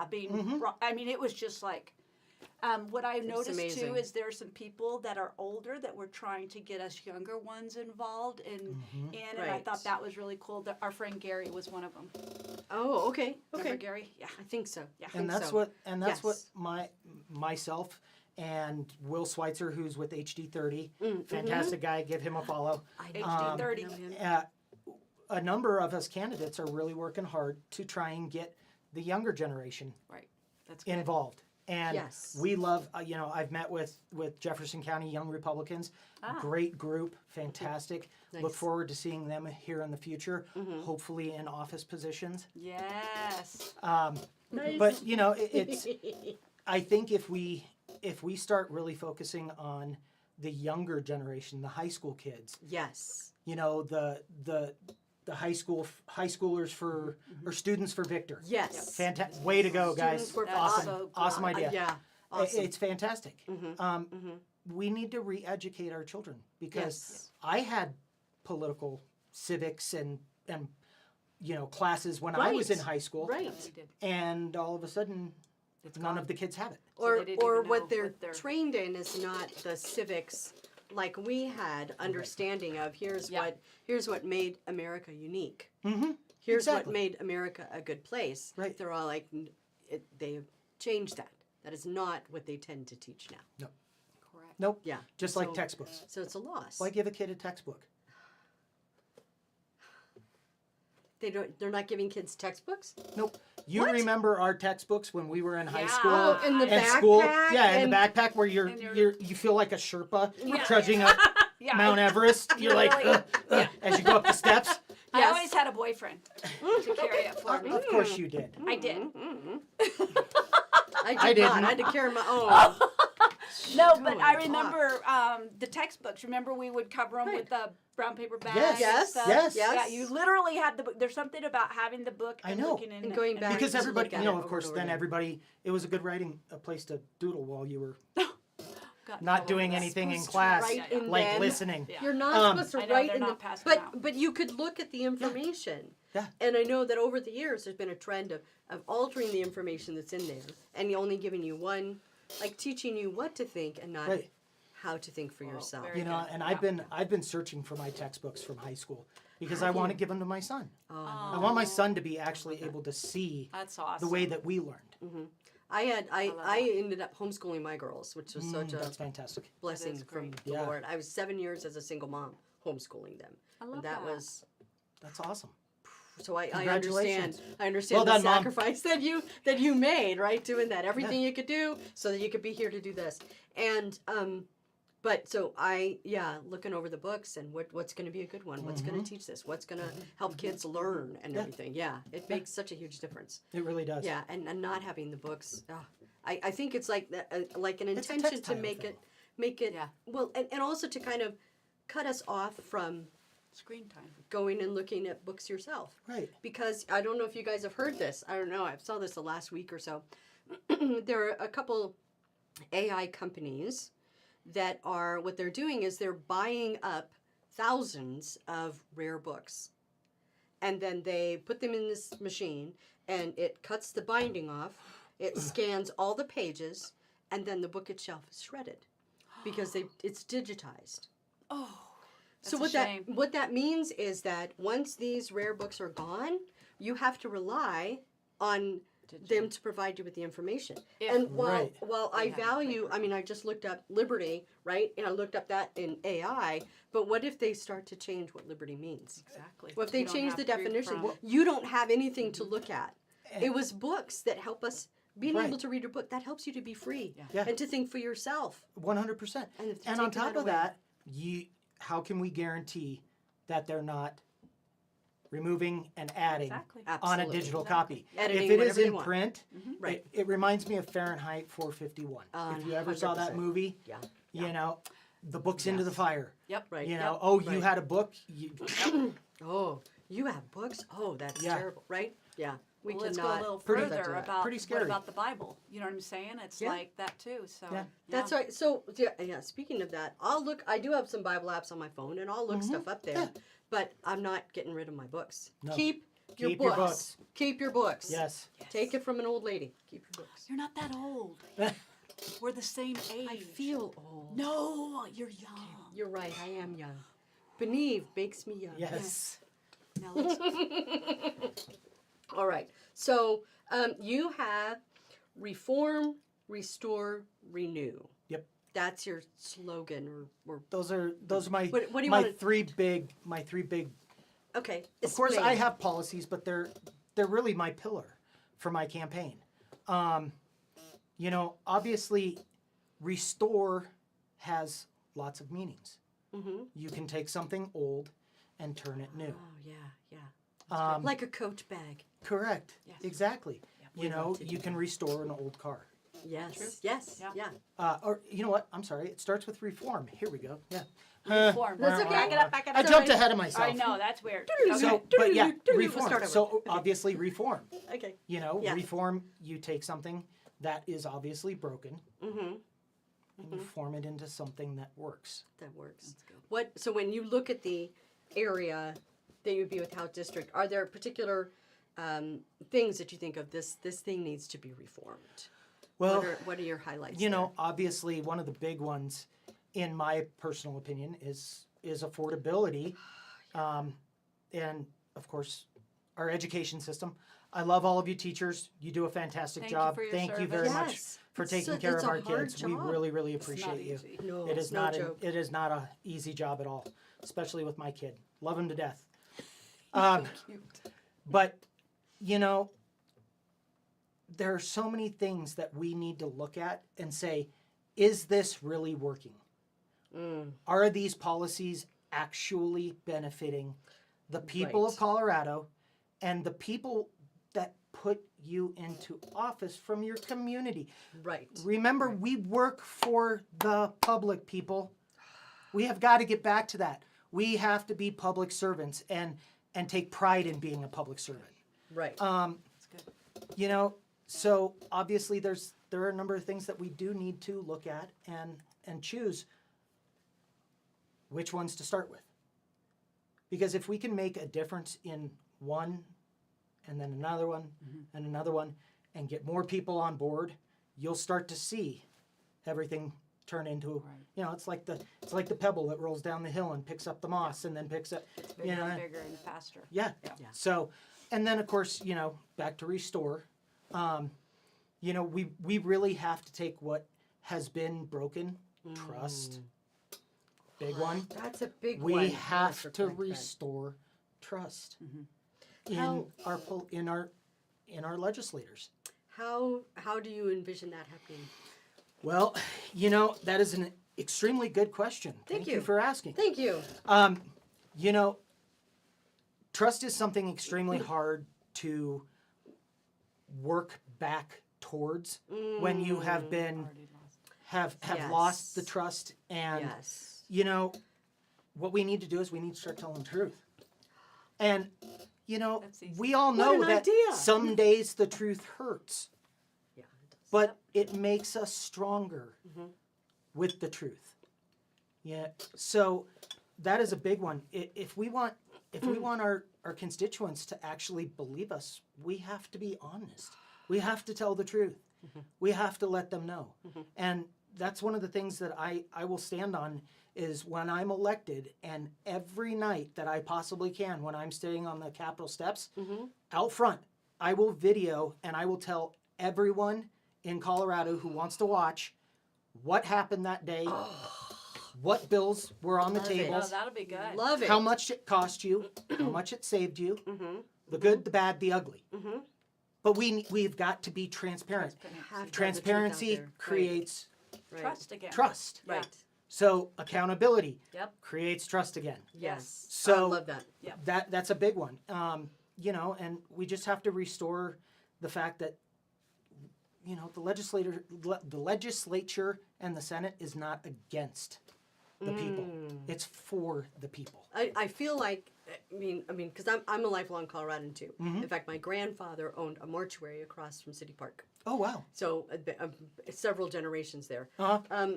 being I mean it was just like what I noticed amazing. too is there are some people that are older that were trying to get us younger ones involved and and I Right. thought that was really cool. That our friend Gary was one of them. Oh, okay. Remember Okay. Gary? Yeah. I think so. Yeah. And that's so. what what Yes. myself and Will Schweitzer, who's with HD30, fantastic guy, give him a follow. I HD30. know him. A number of us candidates are really working hard to try and get the younger generation Right. That's good. involved. And Yes. we love, you know, I've met with Jefferson County Young Republicans, great group, fantastic. Look Nice. forward to seeing them here in the future, hopefully in office positions. Yes. But you know, it's. I think if we start really focusing on the younger generation, the high school kids, Yes. you know, the high schoolers for or students for Victor. Yes. Fantastic. Way to go, guys. Students for That's Awesome. so good. Awesome idea. Yeah. Awesome. It's fantastic. We need to re-educate our children because Yes. I had political civics and you know classes when I was Right. in high school, Right. We did. and all of a sudden none of the kids have it. Or they didn't or even know what they're what they're- trained in is not the civics like we had understanding of here's what made America unique. Mm-hmm. Here's Exactly. what made America a good place. Right. They're all like they've changed that. That is not what they tend to teach now. No. Correct. Nope. Yeah. Just like So- textbooks. So it's a loss. Why give a kid a textbook? They're not giving kids textbooks? Nope. You What? remember our textbooks when we were in high Yeah. school? Oh, in the and backpack. school, yeah, in and- the backpack where And you feel like a Sherpa Yeah. trudging up Yeah. Mount Everest. You're like Really? as you go up the steps. I Yes. always had a boyfriend to carry it for me. Of course you did. I did. I I did not. didn't. I had to carry my own. No, Go but and I talk. remember the textbooks. Remember we would cover them with the brown paper bags. Yes. and Yes. stuff? Yes. Yes. Yeah, you literally had the book. There's something about having the book I and know. looking in And it going back Because to everybody, look at you know, it of over course, and over then again. everybody, it was a good writing, a place to doodle while you were Got in not trouble doing for that. anything in Supposed to class, write in like them. listening. Yeah. You're not supposed to I know, write they're in not the, passing them but out. but you could look at the information. Yeah. And I know that over the years there's been a trend of altering the information that's in there and only giving you one, like teaching you what to think and not Right. how to think for yourself. very You know, good. and Yeah. I've been searching for my textbooks from high school because I Have want to you? give them to my son. Oh, I want my son to be actually able to see That's awesome. the way that we learned. I love ended up homeschooling my girls, which was such a That's fantastic. blessing That's from great. the Yeah. Lord. I was 7 years as a single mom homeschooling them. I love And that. was That's awesome. so I Congratulations. understand Well the done, Mom. sacrifice that you made, right? Doing that, everything you could do so that you could be here to do this. And but so looking over the books and what's going to be a good one, what's going to teach this, what's going to help kids learn and Yeah. everything. Yeah, it makes such a huge difference. It really does. Yeah, and not having the books, I think it's like like an It's a intention to textile make thing. it Yeah. well, and also to kind of cut us off from Screen time. going and looking at books yourself. Right. Because I don't know if you guys have heard this. I don't know. I saw this the last week or so. There are a couple AI companies that are, what they're doing is they're buying up thousands of rare books. And then they put them in this machine and it cuts the binding off. It scans all the pages and then the book itself is shredded because it's digitized. Oh. So That's a shame. what that means is that once these rare books are gone, you have to rely on them to provide you with the information. And while I had the value, paper. I mean, I just looked up liberty, right? And I looked up that in AI. But what if they start to change what liberty means? Exactly. What if they You don't change have the to read definition? from- You don't have anything to look at. And- It was books that help us. Being Right. able to read a book, that helps you to be free Yeah. and to think for yourself. 100%. And if And they're on taking top that of away- that, how can we guarantee that they're not removing and adding Exactly. on a Absolutely. digital Exactly. copy? Editing if it is whatever they in want. print, Right. it reminds me of Fahrenheit 451. If you ever saw that 100%. movie, Yeah. you know, the book's into the fire. Yep. Right. You know, Yep. oh, you Right. had a book. Oh, you have books? Oh, that's Yeah. terrible, right? Yeah. We Well, let's go cannot. a little Pretty- further about pretty what scary. about the Bible. You know what I'm saying? It's Yeah. like that too. So Yeah. That's right. So, yeah, speaking of that, I'll look. I do have some Bible apps on my phone, and I'll look stuff up there. Yeah. But I'm not getting rid of my books. No. Keep your Keep your books. Keep your books. Yes. Take it from an old lady. Keep your books. You're not that old. We're the same age. I feel old. No, you're young. You're right. I am young. Benieve makes me young. Yes. Now let's All right. So you have reform, restore, renew. Yep. That's your slogan, or Those are my What do you my wanna- three big okay. Of course, I explain. have policies, but they're really my pillar for my campaign. You know, obviously, restore has lots of meanings. Mhm. You can take something old and turn it new. Oh yeah, yeah. Like Like a coach bag. correct, Yes. exactly. we You know, love to do you can restore an old car. Yes. True. Yes. Yeah. Yeah. Or you know what? I'm sorry. It starts with reform. Here we go. Yeah. reform. That's okay. Back it up. Back it I up. jumped ahead of myself. I know that's weird. So, Okay. but yeah, We'll reform. start over. So Okay. obviously, reform. Okay. You know, Yeah. reform. You take something that is obviously broken Mm-hmm. and you form it into something that works. That works. What? So when you look at the area that you'd be with House District, are there particular things that you think of? This thing needs to be reformed. Well, What are your highlights? you know, obviously, one of the big ones, in my personal opinion, is affordability, and of course, our education system. I love all of you teachers. You do a fantastic Thank you job. for your Thank you service. very Yes. much for It's taking a- care it's of a our hard kids. We job. really, really It's not appreciate you. easy. No, It it's is no not joke. it is not a easy job at all, especially with my kid. Love him to death. But you know, there are so many things that we need to look at and say, is this really working? Are these policies actually benefiting the people Right. of Colorado and the people that put you into office from your community. Right. Remember, we work for the public, people. We have got to get back to that. We have to be public servants and take pride in being a public servant. Right. That's good. You know, so obviously there are a number of things that we do need to look at and choose which ones to start with. Because if we can make a difference in one and then another one and another one and get more people on board, you'll start to see everything turn into, you know, it's like the pebble that rolls down the hill and picks up the moss and then picks up, It's bigger you know, and bigger and faster. yeah. Yeah. So, and then of course, you know, back to restore, you know, we really have to take what has been broken, trust, big one. That's a big We one. have Mr. to Correct. restore trust in How- our legislators. How do you envision that happening? Well, you know, that is an extremely good question. Thank you you. for asking. Thank you. You know, trust is something extremely hard to work back towards when you have been have lost the Yes. trust. And Yes. you know, what we need to do is we need to start telling the truth. And you know, That's easy. we all What know an that idea. some days the truth hurts, Yeah. It does. but it makes us stronger with the truth. Yeah. So that is a big one. If we want our constituents to actually believe us, we have to be honest. We have to tell the truth. We have to let them know. And that's one of the things that I will stand on is when I'm elected, and every night that I possibly can, when I'm sitting on the Capitol steps, out front, I will video and I will tell everyone in Colorado who wants to watch what happened that day, what bills were on the Love it. table, Oh, that'll be good. Love it. how much it cost you, how much it saved you, the good, the bad, the ugly. But we've got to be transparent. Have to have the truth out Transparency there. creates Right. Trust again. trust. Yeah. Right. So accountability Yep. creates trust again. Yes. So I love that. that's a big one. You know, and we just have to restore the fact that you know the legislature and the Senate is not against the people. It's for the people. I feel like I mean because I'm a lifelong Coloradan too. In fact, my grandfather owned a mortuary across from City Park. Oh wow. So several generations there. Uh-huh.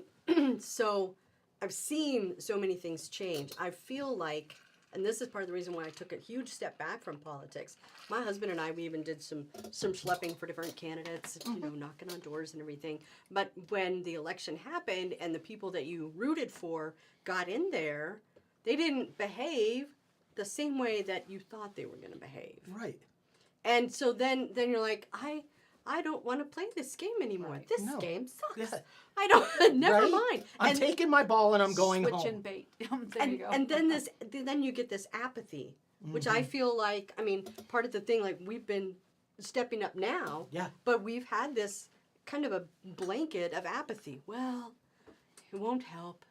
So I've seen so many things change. I feel like, and this is part of the reason why I took a huge step back from politics. My husband and I, we even did some schlepping for different candidates, you know, knocking on doors and everything. But when the election happened and the people that you rooted for got in there, they didn't behave the same way that you thought they were going to behave. Right. And so then you're like, I don't want to play this game anymore. Right. This No. game sucks. Yeah. I don't. Never Right? mind. I'm And- taking my ball and I'm going Switching home. bait. There you go. and then you get this apathy, which I feel like, I mean, part of the thing, like we've been stepping up now, Yeah. but we've had this kind of a blanket of apathy. Well, it won't help.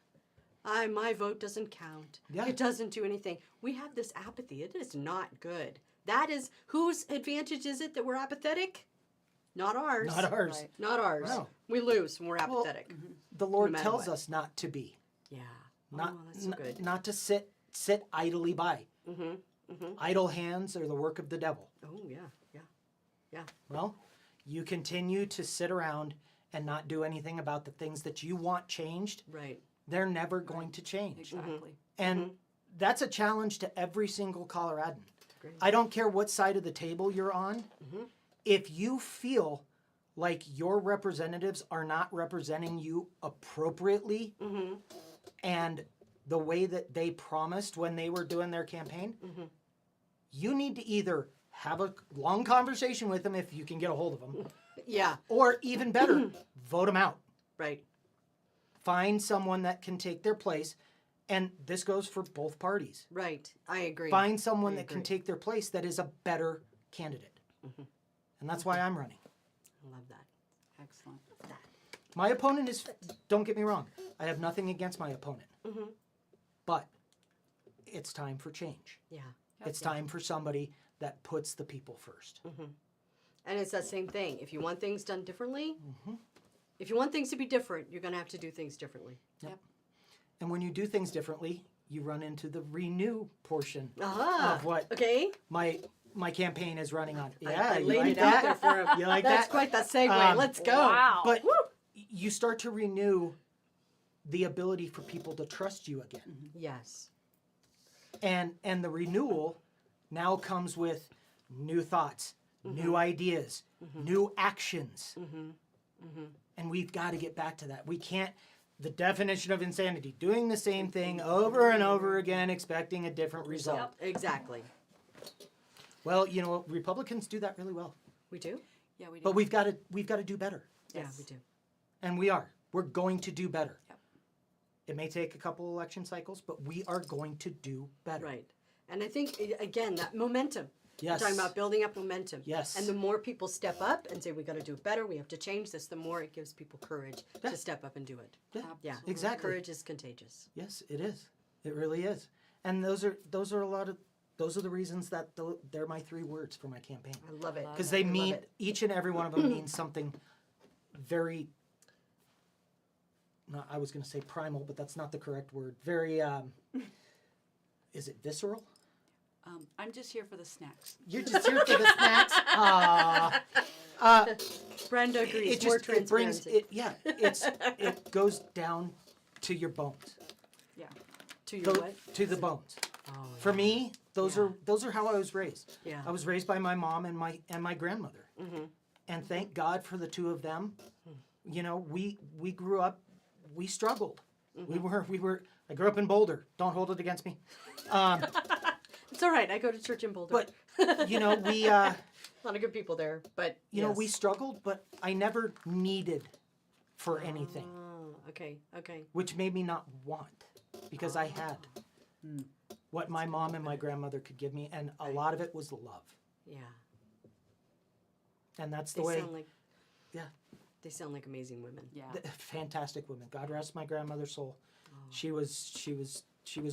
My vote doesn't count. Yeah. It doesn't do anything. We have this apathy. It is not good. That is, whose advantage is it that we're apathetic? Not ours. Not ours. Right. Not ours. No. We lose when we're Well, apathetic. The Lord matter tells what. us not to be. Yeah. Not Oh, that's so good. not to sit idly by. Idle hands are the work of the devil. Oh, yeah. Yeah. Yeah. Well, you continue to sit around and not do anything about the things that you want changed. Right. They're never going to change. Exactly. And that's a challenge to every single Coloradan. Great. I don't care what side of the table you're on. If you feel like your representatives are not representing you appropriately and the way that they promised when they were doing their campaign, you need to either have a long conversation with them if you can get a hold of them, Yeah. or even better, vote them out. Right. Find someone that can take their place. And this goes for both parties. Right. I agree. Find someone I that can agree. take their place that is a better candidate. And that's why I'm running. I love that. Excellent. My opponent is, don't get me wrong, I have nothing against my opponent. But it's time for change. Yeah. It's time for somebody that puts the people first. And it's that same thing. If you want things done differently, if you want things to be different, you're going to have to do things differently. Yep. And when you do things differently, you run into the renew portion Aha. of what Okay. my campaign is running on. Yeah, I you laid like it out that? there for him. You like That's that? quite that segue. Let's go. Wow. But you start to renew the ability for people to trust you again. Yes. And the renewal now comes with new thoughts, new ideas, new actions. And we've got to get back to that. We can't, the definition of insanity, doing the same thing over and over again, expecting a different result. Yep. Exactly. Well, you know, Republicans do that really well. We do? Yeah, we do. But we've got to do better. Yeah, Yes. we do. And we are. We're going to do better. Yep. It may take a couple election cycles, but we are going to do better. Right. And I think, again, that momentum. Yes. We're talking about building up momentum. Yes. And the more people step up and say, we got to do it better, we have to change this, the more it gives people courage Yeah. to step up and do it. Yeah, Yeah. exactly. Courage is contagious. Yes, it is. It really is. And those are the reasons that they're my 3 words for my campaign. I love it. Because they I love mean, it. each and every one of them means something very, I was going to say primal, but that's not the correct word. Very, is it visceral? I'm just here for the snacks. You're just here for the snacks? Brenda agrees. It More just, it brings, transparency. it goes down to your bones. Yeah. To your Go- what? to the bones. Oh, For me, those Yeah. are how I was raised. Yeah. I was raised by my mom and my grandmother, and thank God for the 2 of them. You know, we grew up, we struggled. We were. I grew up in Boulder. Don't hold it against me. It's all right. I go to church in Boulder. But you know, we a lot of good people there. But you know yes. we struggled, but I never needed for anything, Oh, okay. Okay. which made me not want because I had what my mom and my grandmother could give me, and a lot of it was love, Yeah. and that's They the way. sound like Yeah. They sound like amazing women. Yeah. Fantastic women. God rest my grandmother's soul. She was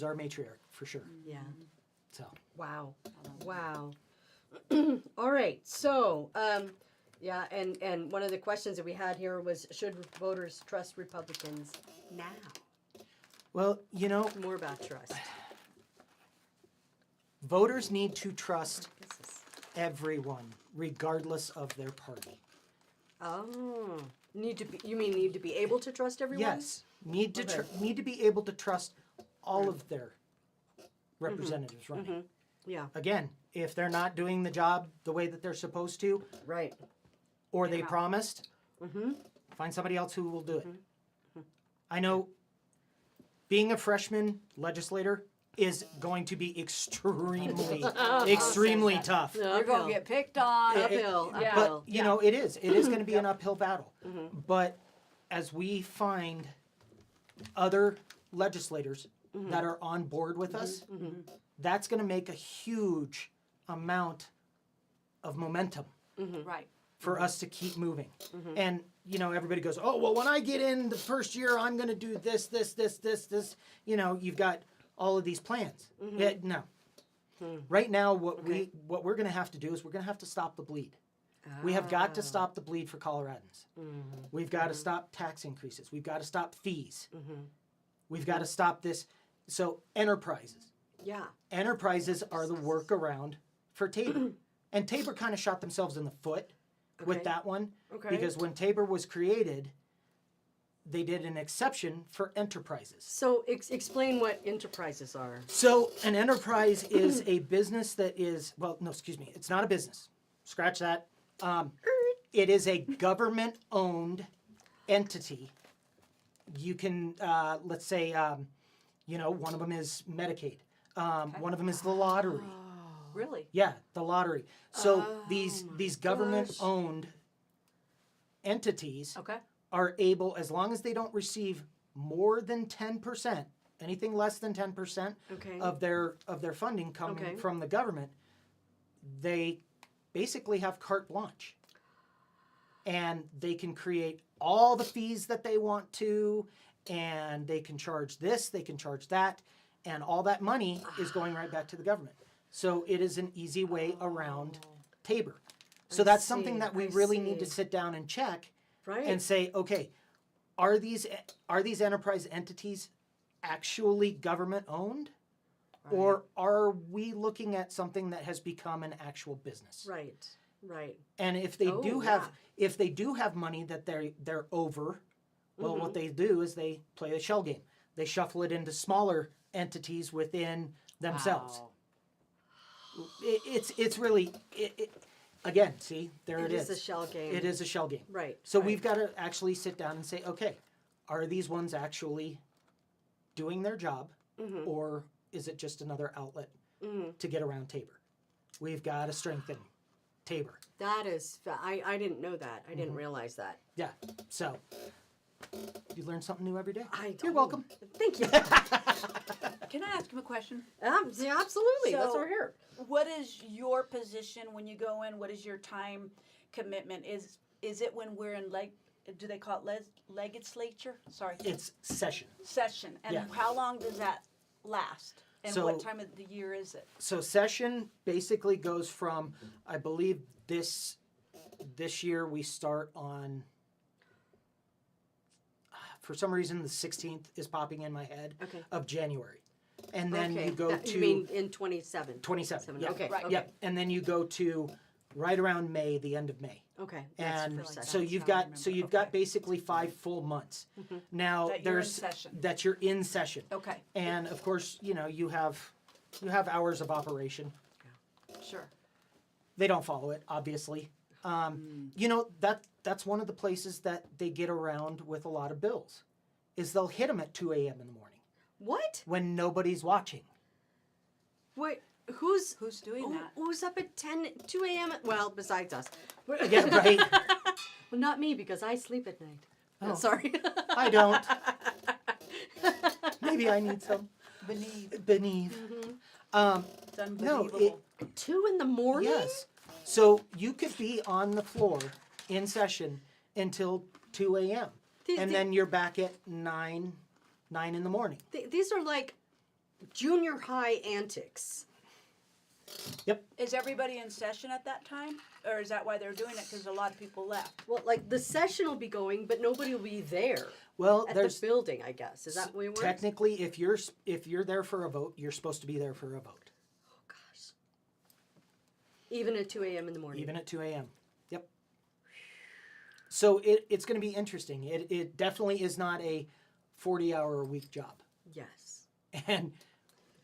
our matriarch for sure. Yeah. So Wow. Wow. All right. So, yeah, and one of the questions that we had here was, should voters trust Republicans now? well, you know, More about trust. voters need to trust This is- everyone, regardless of their party. Oh, you mean need to be able to trust everyone? Yes, need to Okay. need to be able to trust all of their representatives running. Yeah. Again, if they're not doing the job the way that they're supposed to, Right. or they them out. promised, find somebody else who will do it. I know being a freshman legislator is going to be extremely tough. You're going to get picked on. Uphill. Yeah. Uphill. But you know, it is going to be an uphill battle. But as we find other legislators that are on board with us, that's going to make a huge amount of momentum Right. for us to keep moving. And you know, everybody goes, "Oh, well, when I get in the first year, I'm going to do this, this, this, this, this." You know, you've got all of these plans. Yeah, no. Right now, what we're going to have to do is we're going to have to stop the bleed. We have got to stop the bleed for Coloradans. We've got to stop tax increases. We've got to stop fees. We've got to stop this. So enterprises. Yeah. Enterprises are the workaround for Tabor. And Tabor kind of shot themselves in the foot with Okay. that one. Okay. Because when Tabor was created, they did an exception for enterprises. So explain what enterprises are. So an enterprise is a business that is, well, no, excuse me, it's not a business. Scratch that. It is a government-owned entity. You can, let's say, you know, one of them is Medicaid. One of them is the lottery. Really? Yeah, the lottery. So these government-owned entities Okay. are able, as long as they don't receive more than 10%, anything less than 10% Okay. of their funding coming Okay. from the government, they basically have carte blanche. And they can create all the fees that they want to, and they can charge this, they can charge that, and all that money is going right back to the government. So it is an easy way around Tabor. So that's something that we I really need to see. sit down and check Right. and say, okay, are these enterprise entities actually government owned? Or are we looking at something that has become an actual business? Right. Right. And if they Oh, do have money that they're over, well, what they do is they play a shell game. They shuffle it into smaller entities within themselves. Wow. It's really again. See, there it is is. a shell game. It is a shell game. Right. So right. we've got to actually sit down and say, okay, are these ones actually doing their job, or is it just another outlet to get around Tabor? We've got to strengthen Tabor. That is, I didn't know that. I didn't realize that. Yeah. So you learn something new every day. You're Oh, welcome. Thank you. Can I ask him a question? Yeah, absolutely. That's So- what we're here. What is your position when you go in? What is your time commitment? Is it when we're in do they call it legislature? Sorry. It's session. Session. And Yeah. how long does that last? And So- what time of the year is it? So session basically goes from, I believe this year we start on, for some reason the 16th is popping in my head, Okay. of January. And then Okay. you go to You mean in 27? 27. Yeah. Okay. Right. Okay. Yep. And then you go to right around May, the end of May. Okay. That's And the first so session. you've I got remember. so you've got Okay. basically 5 full months. Now That you're in there's session. that you're in session. Okay. And of course, you have hours of operation. Sure. They don't follow it, obviously. That's one of the places that they get around with a lot of bills, is they'll hit them at 2 a.m. in the morning What? when nobody's watching. Wait, who's doing that? Who's up at 2 a.m.? Well, besides us. Yeah, right. Well, not me, because I sleep at night. Oh. Sorry. I don't. Maybe I need some. Beneath. It's unbelievable. 2 in the morning? Yes. So you could be on the floor in session until 2 a.m. And then you're back at 9 in the morning. These are like junior high antics. Yep. Is everybody in session at that time? Or is that why they're doing it? Because a lot of people left. Well, like the session will be going, but nobody will be there Well, at there's the building, I guess. Is that the way it works? technically, if you're there for a vote, you're supposed to be there for a vote. Oh, gosh. Even at 2 a.m. in the morning. Even at 2 a.m. Yep. So it's going to be interesting. It definitely is not a 40-hour-a-week job. Yes. And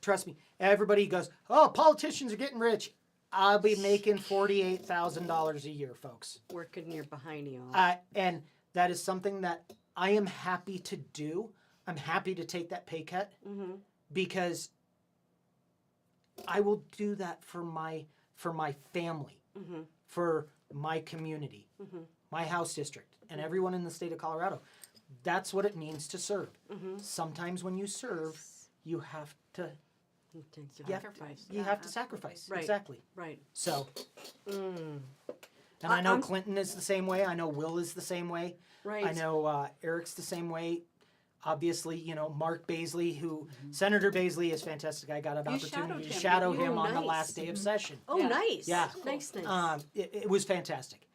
trust me, everybody goes, oh, politicians are getting rich. I'll be making $48,000 a year, folks. Working your behindy off. And that is something that I am happy to do. I'm happy to take that pay cut because I will do that for my family, for my community, my house district, and everyone in the state of Colorado. That's what it means to serve. Sometimes when you serve, you have to Sacrifice. You have to sacrifice. Right. Exactly. Right. So, and I know Clinton is the same way. I know Will is the same way. Right. I know Eric's the same way. Obviously, Mark Baisley, who Senator Baisley is fantastic. I got an opportunity to shadow him on the nice. last day of session. Oh, Yeah. nice. Yeah. Nice, nice. It was fantastic.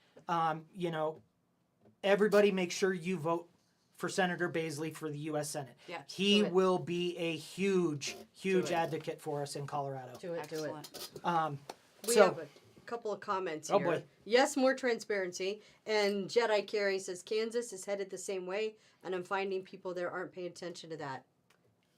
Everybody make sure you vote for Senator Baisley for the U.S. Senate. Yeah, He do it. will be a huge it. advocate for us in Colorado. Do it, do it. Excellent. We So- have a couple of comments Oh, here. boy. Yes, more transparency. And Jedi Carey says Kansas is headed the same way, and I'm finding people there aren't paying attention to that.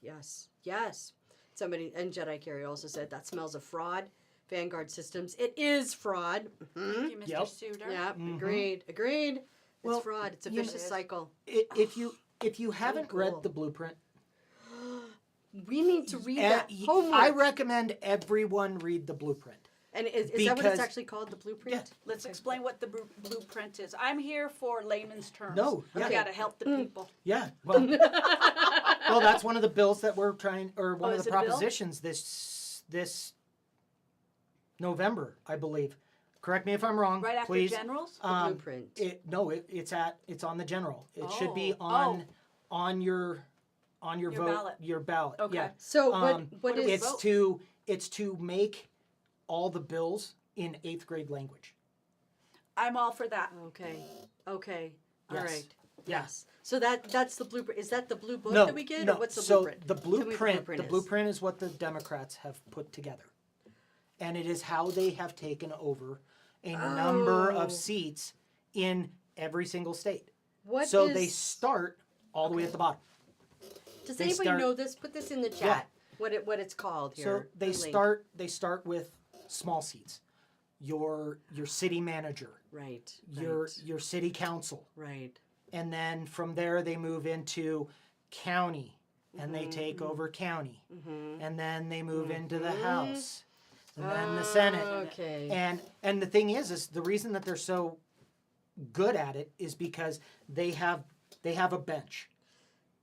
Yes, yes. Somebody, and Jedi Carey also said that smells of fraud. Vanguard Systems, it is fraud. Thank you, Mr. Yep. Suter. Yeah, agreed, agreed. Well, It's fraud. It's a you know- vicious cycle. If you haven't cool. read the blueprint, We need to read uh, that homework. I recommend everyone read the blueprint. and is that what it's because- actually called, the blueprint? Yeah. Let's explain what the blueprint is. I'm here for layman's terms. No, I yeah. got to help the people. Yeah, well, well, that's one of the bills that we're trying, or one of is the it a bill? propositions this November, I believe. Correct me if I'm wrong, Right after please. generals? The blueprint. It's on the general. It should be Oh. on your Your vote, ballot. your ballot. Okay. Yeah. So Um, what do we is vote? It's to make all the bills in 8th grade language. I'm all for that. Okay. Okay. All Yes. right. Yeah. Yes. So that's the blueprint. Is that the blue book No, that we get, no. or what's the so blueprint? the Tell me what blueprint, is. blueprint is what the Democrats have put together, and it is how they have taken over a number Oh. of seats in every single state. What So is- they start all the way at the bottom. Does they anybody start- know this? Put this in the chat. What it's called So here. they the link. start with small seats. Your city manager, Right. your city council, right. and then from there they move into county, and they Mm-hmm, take over county, and then they move into the House, and then the Senate. Okay. And the thing is the reason that they're so good at it is because they have a bench.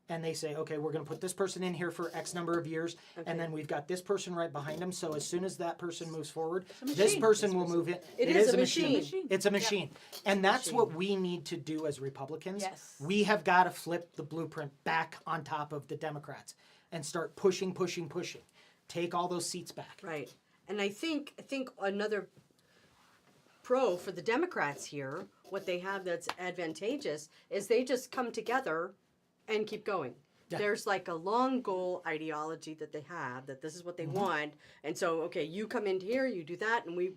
And they say, okay, we're going to put this person in here for X number of years, and then we've got this person right behind them. So as soon as that person moves forward, this person will move in. It It is is a a machine. machine. It's a machine. And that's what we need to do as Republicans. Yes. We have got to flip the blueprint back on top of the Democrats and start pushing. Take all those seats back. Right. And I think another pro for the Democrats here, what they have that's advantageous is they just come together and keep going. Yeah. There's like a long goal ideology that they have, that this is what they want, and so okay, you come in here, you do that, and we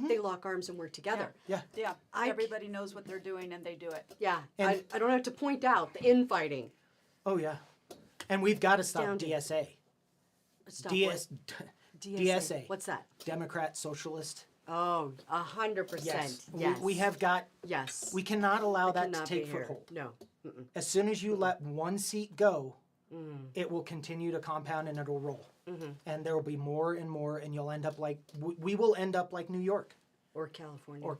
they lock arms and work together. Yeah. Yeah. I- Everybody knows what they're doing and they do it. Yeah, And- I don't have to point out the infighting. Oh yeah. And we've got to stop Astounding. DSA. Stop DS, what? DSA. What's that? Democrat Socialist. Oh, 100%. Yes. Yes. We have got. Yes. We cannot allow that to Cannot take be here. foothold. No. Mm-mm. As soon as you let one seat go, it will continue to compound and it'll roll. And there will be more and more, and you'll end up like we will end up like New York Or California. or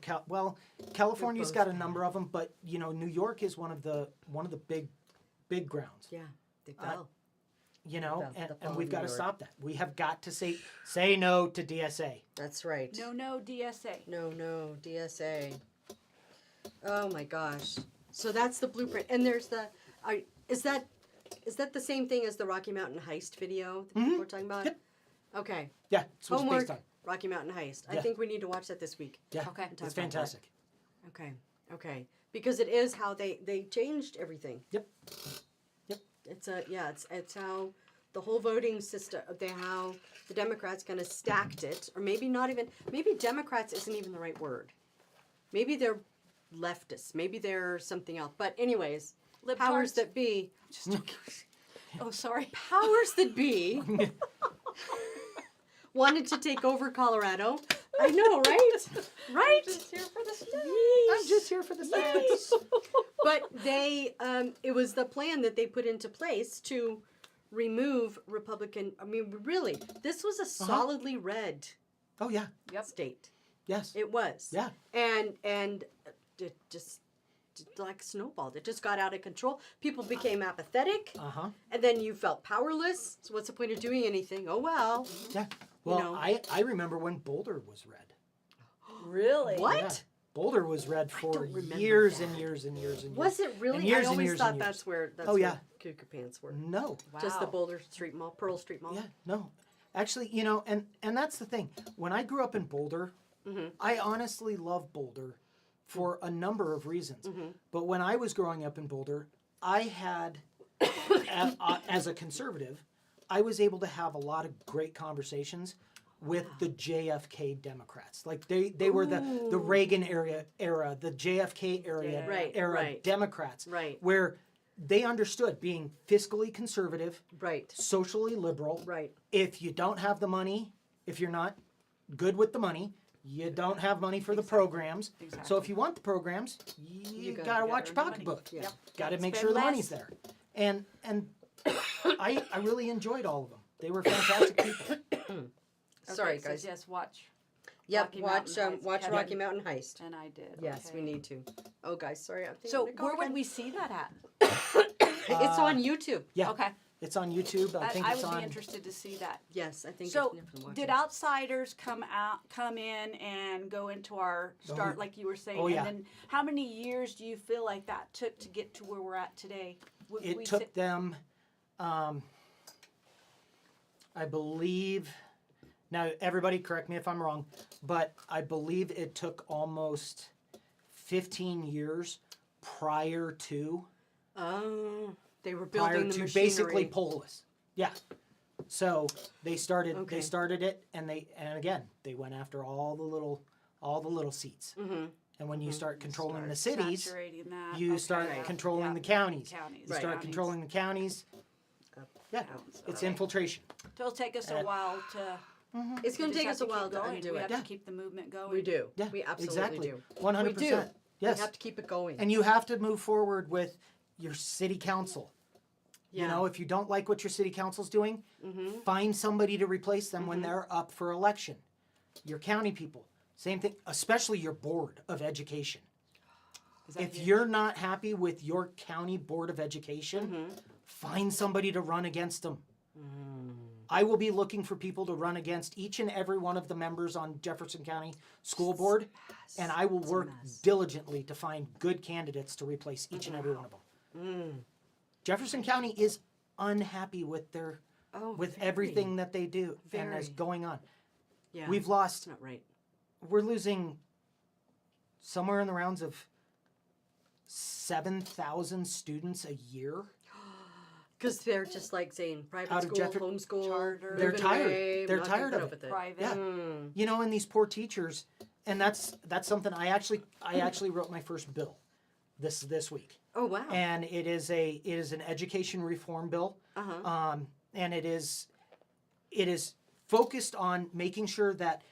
California's both got a number of them, but New York is one of the big grounds. yeah, they fell. You know, The and fall we've of got New to York. stop that. We have got to say no to DSA. That's right. No, DSA. No, DSA. Oh my gosh. So that's the blueprint. And there's the is that the same thing as the Rocky Mountain Heist video that people were talking about? Yep. Okay. Yeah, it's what it's Homework, based on. Rocky Mountain Heist. I Yeah. think we need to watch that this week. Yeah, Okay. Talk it's about fantastic. Okay. Because it is how they changed everything. Yep. It's how the whole voting system, how the Democrats kind of stacked it, or maybe Democrats isn't even the right word. Maybe they're leftists. Maybe they're something else. But anyways, powers Libtards? that be, Oh, sorry. powers that be, wanted to take over Colorado. I know, right? Right? Here for the I'm just here for the snacks. But they, it was the plan that they put into place to remove Republican. I mean, really, this was a solidly red Oh yeah. Yep. state. Yes. It was. Yeah. And it just like snowballed. It just got out of control. People became apathetic, Uh-huh. and then you felt powerless. So what's the point of doing anything? Oh well. Yeah. Well, know. I remember when Boulder was red. Really? What? Yeah. Boulder was red for don't remember years that. and years and years and years. Was it really? And years I and always years thought and years. that's where Oh, yeah. Cougar Pants were. No. Just the Wow. Boulder Street Mall, Pearl Street Mall. Yeah, no. Actually, and that's the thing. When I grew up in Boulder, I honestly love Boulder for a number of reasons. But when I was growing up in Boulder, I had, as a conservative, I was able to have a lot of great conversations with the JFK Democrats. Like they were the Reagan era, the JFK Yeah. Right. Democrats. Right. Where they understood being fiscally conservative, Right. socially liberal. Right. If you don't have the money, if you're not good with the money, you don't have money for the programs. So Exactly. if you want the programs, you gotta gotta get watch your earn the money. pocketbook. Yeah. Got to Gotta make spend sure the less. money's there. And I really enjoyed all of them. They were fantastic people. Sorry, Okay, so guys. yes, watch. Yep. Rocky Watch Mountain Heist. watch Kevin. Rocky Mountain Heist. And I did. Yes, okay. we need to. Oh, guys, sorry. I'm So thinking where would we see that at? It's on YouTube. Yeah. Okay. It's on YouTube. I think I it's would on. be interested to see that. Yes, I think. So, it's definitely watch did it. outsiders come in and go into our start, like you were saying? Oh, yeah. And then, how many years do you feel like that took to get to where we're at today? Would It we took say- them, I believe. Now, everybody, correct me if I'm wrong, but I believe it took almost 15 years prior to Oh, they were prior building the to machinery. basically Polis. Yeah. So they started Okay. they started it, and again they went after all the little seats. Mm-hmm. And when you start controlling the cities, Saturating that. you start Okay. controlling Yeah. the counties. Counties. You start controlling the counties. Yeah, it's infiltration. It'll take us a while to. It's going we to take just us a have while keep to going. undo We it. have Yeah. to keep the movement going. We do. Yeah, We absolutely exactly. do. 100%. We do. Yes. We have to keep it going. And you have to move forward with your city council. yeah. You know, if you don't like what your city council's doing, find somebody to replace them when they're up for election. Your county people, same thing, especially your board of education. Is that If huge? you're not happy with your county board of education, find somebody to run against them. I will be looking for people to run against each and every one of the members on Jefferson County School Board, and I will work diligently to find good candidates to replace each and every one of them. Jefferson County is unhappy with their with everything that they do and is Very. going on. Yeah. We've lost. It's not right. We're losing somewhere in the rounds of 7,000 students a year. Because they're just like saying private Out of school, Jeffer- homeschool, Charter. They're moving tired. away, They're not tired gonna of put it. up with Private. Yeah. Mm. You know, and these poor teachers, and that's something I actually wrote my first bill this week, Oh wow. and it is an education reform bill, and it is focused on making sure that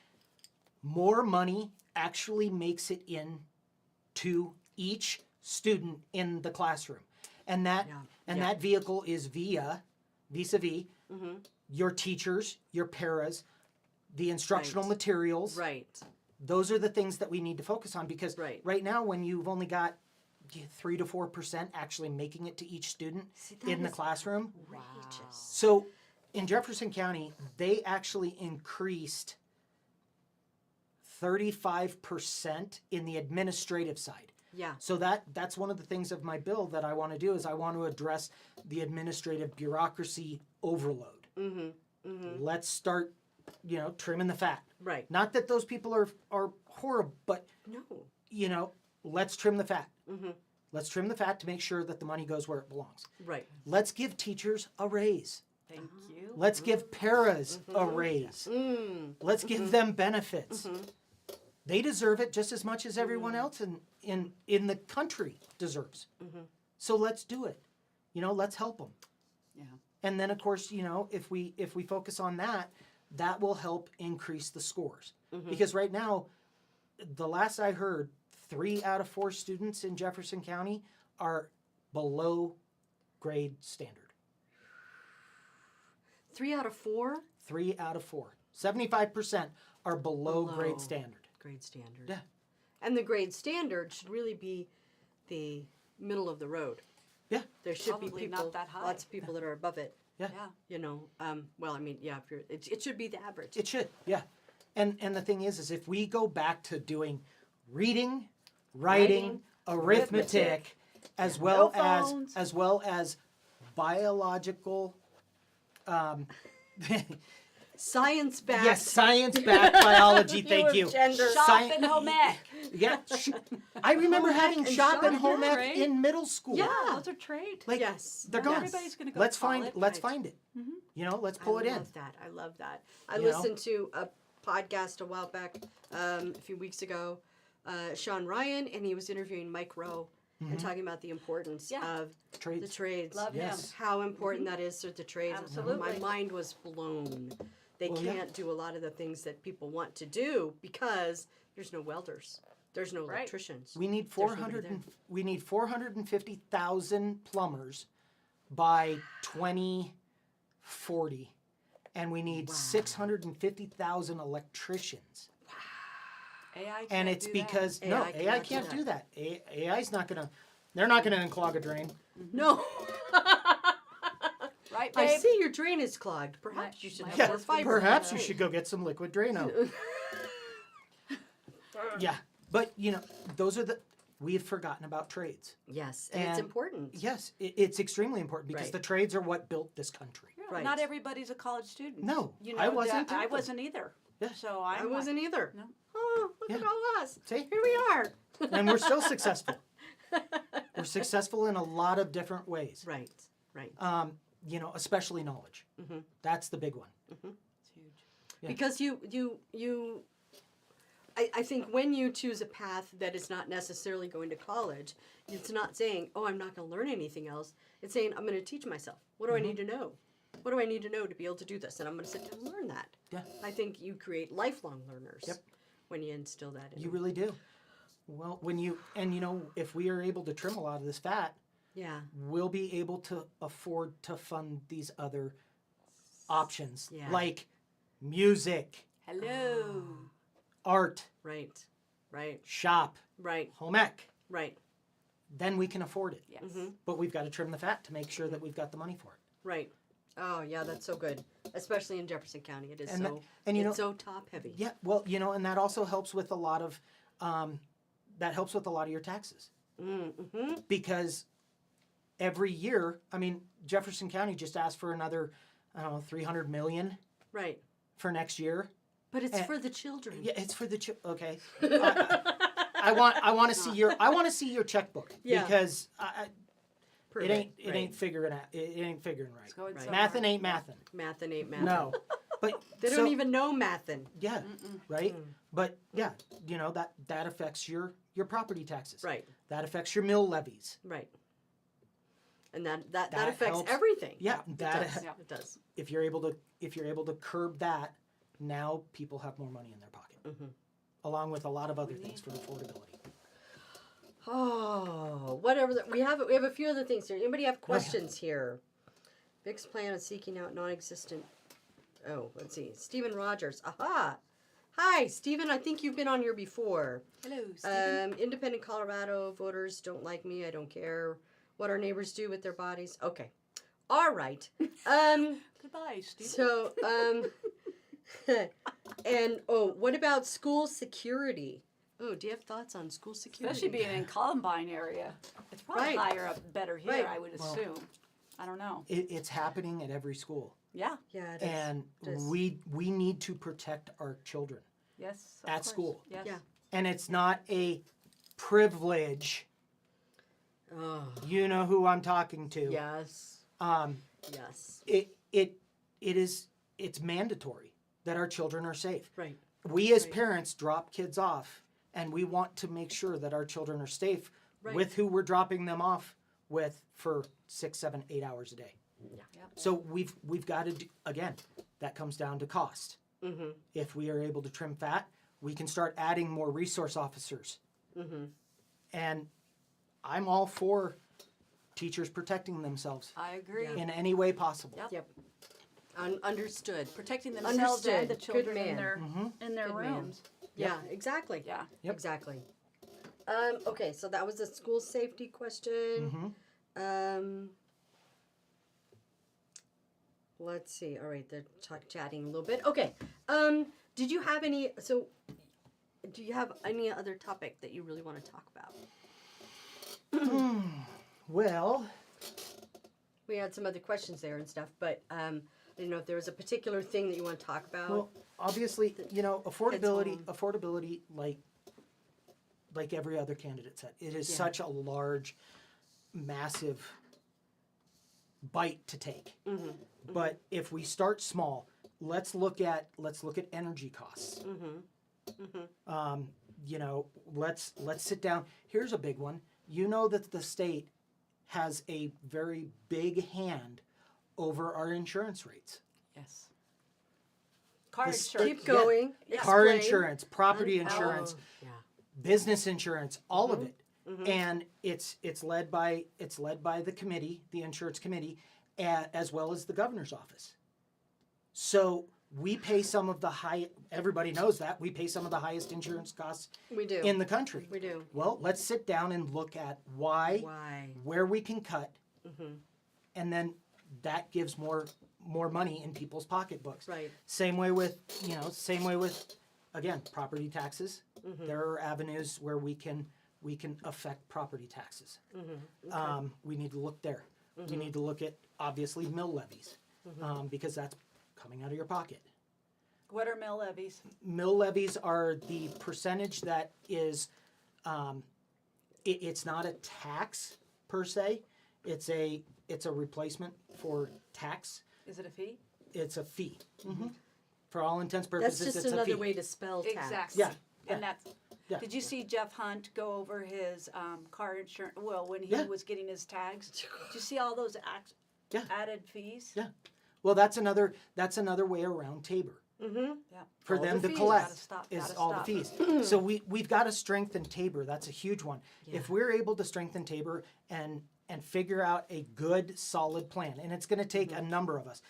more money actually makes it in to each student in the classroom, and that that vehicle is vis-a-vis your teachers, your paras, the instructional Right. materials. Right. Those are the things that we need to focus on, because Right. now when you've only got 3 to 4% actually making it to each student that in the is classroom. Outrageous. So in Jefferson County, they actually increased 35% in the administrative side. Yeah. So that's one of the things of my bill that I want to do is I want to address the administrative bureaucracy overload. Let's start, trimming the fat. Right. Not that those people are horrible, but No. let's trim the fat. Let's trim the fat to make sure that the money goes where it belongs. Right. Let's give teachers a raise. Thank you. Let's give paras a raise. Let's give them benefits. They deserve it just as much as everyone else in the country deserves. So let's do it. Let's help them. Yeah. And then of course, if we focus on that, that will help increase the scores. Because right now, the last I heard, 3 out of 4 students in Jefferson County are below grade standard. 3 out of 4 3 out of 4. 75% are below grade standard. grade standard. Yeah. And the grade standard should really be the middle of the road. Yeah. There should Probably be not people, that high. lots of people that are above it. Yeah. Yeah. Well, I mean, yeah, if you're, it should be the average. It should, yeah. And the thing is if we go back to doing reading, writing, arithmetic, as well phones. as well as biological Science-backed. yes, science-backed biology, thank you. Gender. Shop Sci- and home ec. Yeah. I remember having and shop and shop, home yeah, ec right? in middle school. Yeah. Those are trade. Like, Yes. they're Not gone. everybody's gonna go Let's to find college. let's Right. find it. Let's pull it I in. love that. I love that. I You know? listened to a podcast a while back, a few weeks ago, Sean Ryan, and he was interviewing Mike Rowe and talking about the importance Yeah. of Trades. the trades. Love Yes. How important that is to the trades. Absolutely. My mind was blown. They Well, yeah. can't do a lot of the things that people want to do because there's no welders. There's no Right. electricians. We need There's nobody 400 there. and, we need 450,000 plumbers by 2040, and we need 650,000 electricians. AI And can't it's do that. because AI AI can't do that. AI's not gonna. They're not gonna unclog a drain. No. Right, I babe? see your drain is clogged. Perhaps you should my have Yeah, more fiber. perhaps you should go get some liquid Drano. Yeah, but those are we've forgotten about trades. Yes, and it's And- important. Yes, it's extremely important because Right. the trades are what built this country. Yeah, Right. Not everybody's a college student. No, You I know, wasn't I either. wasn't either. Yeah. So I wasn't either. No. Oh, look at Yeah. all us. See? Here we are. And we're still successful. We're successful in a lot of different ways. Right. Right. You know, especially knowledge. That's the big one. It's huge. Yeah. Because I think when you choose a path that is not necessarily going to college, it's not saying, oh, I'm not going to learn anything else. It's saying, I'm going to teach myself. What do I need to know? What do I need to know to be able to do this? And I'm going to sit down and learn that. Yeah. I think you create lifelong learners Yep. when you instill that in You them. really do. Well, if we are able to trim a lot of this fat, Yeah. we'll be able to afford to fund these other options Yeah. like music, Hello. art, Right. Right. shop, Right. home ec. Right. Then we can afford it. Yes. But we've got to trim the fat to make sure that we've got the money for it. Right. Oh, yeah, that's so good. Especially in Jefferson County. It is And so, and you it's know- so top heavy. Yeah, well, and that also helps with a lot of your taxes. Mm-hmm. Because every year, I mean, Jefferson County just asked for another, I don't know, 300 million Right. for next year. But it's And- for the children. Yeah, it's for the okay. I want to see your checkbook Yeah. because Prove it ain't right. figuring out. It ain't figuring right. It's going Right. somewhere. Mathin' ain't mathin'. Mathin' ain't mathin'. No, but They so- don't even know mathin'. Yeah, right. But yeah, that affects your property taxes. Right. That affects your mill levies. Right. And that That affects helps. everything. Yeah, It that does. Yeah. It does. if you're able to curb that, now people have more money in their pocket, along with a lot of other things for affordability. Oh, whatever. We have a few other things here. Anybody have questions here? Vic's plan of seeking out non-existent. Oh, let's see. Stephen Rogers. Aha. Hi, Stephen. I think you've been on here before. Hello, Stephen. Independent Colorado voters don't like me. I don't care what our neighbors do with their bodies. Okay. All right. Goodbye, Stephen. So, and what about school security? Oh, do you have thoughts on school security? Especially being in Columbine area. It's probably Right. higher up, better here, Right. I would Well- assume. I don't know. It's happening at every school, Yeah. Yeah, it is. and It is. we need to protect our children. Yes. of At course. school. Yes. Yeah. And it's not a privilege. Oh, You know who I'm talking to. yes. Um, Yes. it's mandatory that our children are safe. Right. We as Right. parents drop kids off, and we want to make sure that our children are safe Right. with who we're dropping them off with for 6, 7, 8 hours a day. Yeah. Yep. So we've got to again, that comes down to cost. Mm-hmm. If we are able to trim fat, we can start adding more resource officers. Mm-hmm. And I'm all for teachers protecting themselves I agree. Yeah. in any way possible. Yep. Yep. Understood. Protecting themselves and the Understood. Good children in man. their Good man. rooms. Yeah, exactly. Yeah. Yep. Exactly. Okay, so that was a school safety question. Mm-hmm. Let's see. All right, they're chatting a little bit. Okay. Do you have any other topic that you really want to talk about? Well, We had some other questions there and stuff, but I didn't know if there was a particular thing that you want to talk about. well, obviously, affordability, like every other candidate said, it is Yeah. such a large, massive bite to take. But if we start small, let's look at energy costs. Let's sit down. Here's a big one. You know that the state has a very big hand over our insurance rates. Yes. Car The insurance. state- Keep going. Car Explain. insurance, property Oh, insurance, yeah. business insurance, all of it. And it's led by the committee, the insurance committee, as well as the governor's office. So we pay some of the everybody knows that we pay some of the highest insurance costs We do. in the country. We do. Well, let's sit down and look at why, Why? where we can cut, and then that gives more money in people's pocketbooks. Right. Same way with again, property taxes. There are avenues where we can affect property taxes. We need to look there. We need to look at obviously mill levies because that's coming out of your pocket. What are mill levies? Mill levies are the percentage that is, it's not a tax per se. It's a replacement for tax. Is it a fee? It's a fee. For all intents and That's purposes, just it's a another fee. way to spell tax. Exactly. Yeah. And that's. Yeah. Did you see Jeff Hunt go over his car insurance? Well, when he Yeah. was getting his tags, did you see all those Yeah. added fees? Yeah. Well, that's another way around Tabor. Mm-hmm. Yeah. For All them the to fees. collect Gotta stop, is gotta all stop. the fees. So we've got to strengthen Tabor. That's a huge one. If we're able to strengthen Tabor and figure out a good, solid plan, and it's going to take a number of us.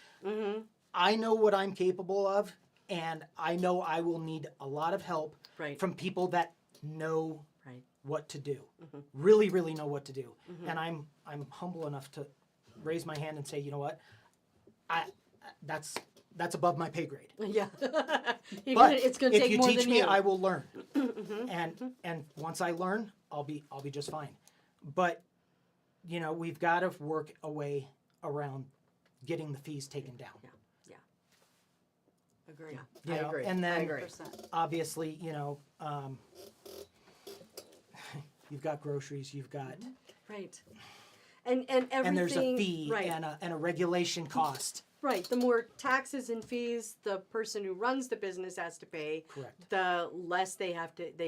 I know what I'm capable of, and I know I will need a lot of help Right. from people that know Right. what to do. Really, really know what to do. And I'm humble enough to raise my hand and say, you know what, that's above my pay grade. Yeah. But It's going to if take you more teach than me, you. I will learn. And once I learn, I'll be just fine. But we've got to work a way around getting the fees taken down. Yeah. Agree. I agree. And then I agree. 100%. obviously, you've got groceries, you've got, Right. And everything. and there's a fee right. and a regulation cost. Right. The more taxes and fees the person who runs the business has to pay, Correct. the less they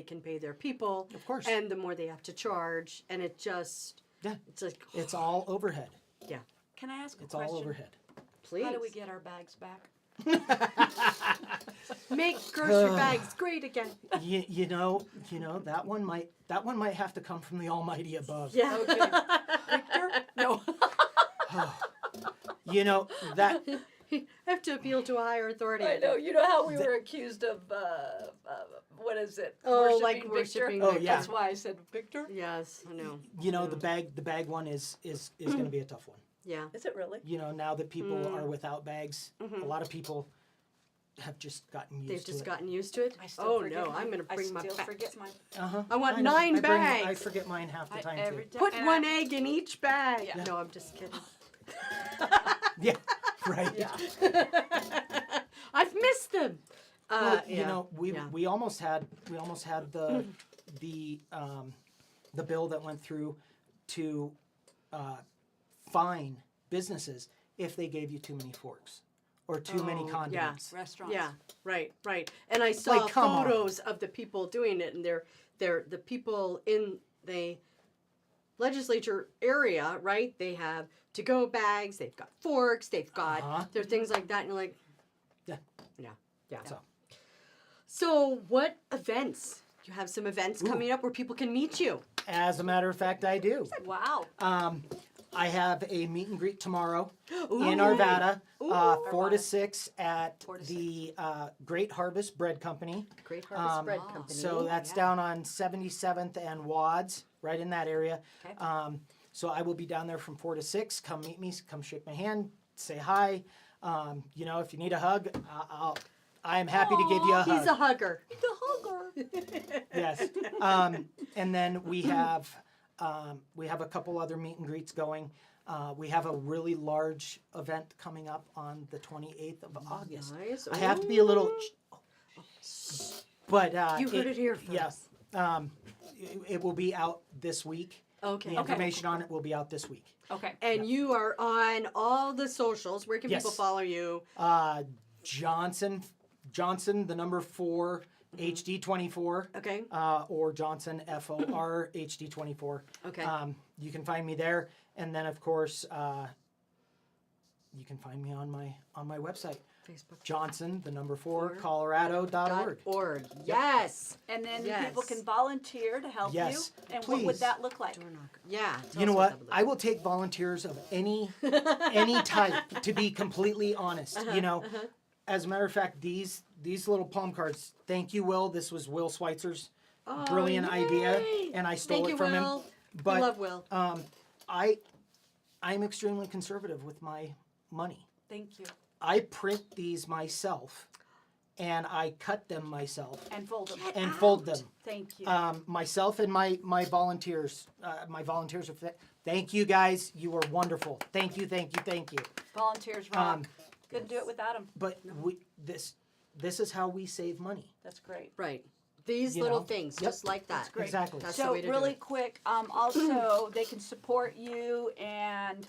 can pay their people. Of course. And the more they have to charge. And it just, Yeah. it's like, It's all overhead. yeah. Can I ask a It's question? all overhead. Please. How do we get our bags back? Make grocery bags great again? You know that one might have to come from the Almighty above. Yeah. Victor? No. That I have to appeal to a higher authority. I know. You know how we were accused of, what is it? Oh, like Victor? worshiping Oh, Victor. yeah. That's why I said Victor. Yes, I know. the bag one is going to be a tough one. Yeah. Is it really? Now that people are without bags, a lot of people have just gotten used They've to just it. gotten used to it. I still Oh forget no, mine. I'm going to bring my I still bags. forget mine. I want know. 9 I bags. forget mine half the time every too. time. Put And one egg in each bag. Yeah. No, I'm just kidding. Yeah, right. Yeah. I've missed them. Well, yeah. we almost had the bill that went through to fine businesses if they gave you too many forks or too many condiments. Restaurants. Yeah, right. And I saw Like, come on. photos of the people doing it, and they're the people in the legislature area, right? They have to-go bags, they've got forks, they've got there are things like that, and you're like, Yeah. yeah. So So what events? You have some events coming up where people can meet you. as a matter of fact, I do. Wow. I have a meet and greet tomorrow Ooh. in Arvada, 4 Arvada. to 6 at 4 to the Great Harvest Bread Company. Great Harvest Bread Company. So that's yeah. down on 77th and Wads, right in that area. Okay. So I will be down there from 4 to 6. Come meet me, come shake my hand, say hi. If you need a hug, I am happy to give you a hug. He's a hugger. The hugger. Yes. And then we have a couple other meet and greets going. We have a really large event coming up on the 28th of August. Nice. I have to be a little, but You heard it here first. Yes. It will be out this week. Okay. The information on it will be out this week. Okay. And you are on all the socials. Where can Yes. people follow you? Johnson, the number 4, HD24. Okay. Or Johnson, FOR, HD24. Okay. You can find me there. And then, of course, you can find me on my website. Facebook. Johnson, the number 4, Colorado.org. .org. Yes. And then Yes. people can volunteer to help Yes, you. And what would please. that look like? Door knocker. Yeah. tell You know us what? that would look I will take volunteers of any type. To be completely honest, as a matter of fact, these little palm cards. Thank you, Will. This was Will Schweitzer's Oh, brilliant idea, yay. and I stole Thank it you, from Will. him. But we love Will. I'm extremely conservative with my money. Thank you. I print these myself, and I cut them myself And fold them. and fold them. Thank you. Myself and my volunteers. Thank you guys. You are wonderful. Thank you. Volunteers rock. Couldn't do it without them. But this is how we save money. That's great. Right. These You little know? things, Yep. just like that. That's great. Exactly. That's the So way to do really it. quick, also they can support you, and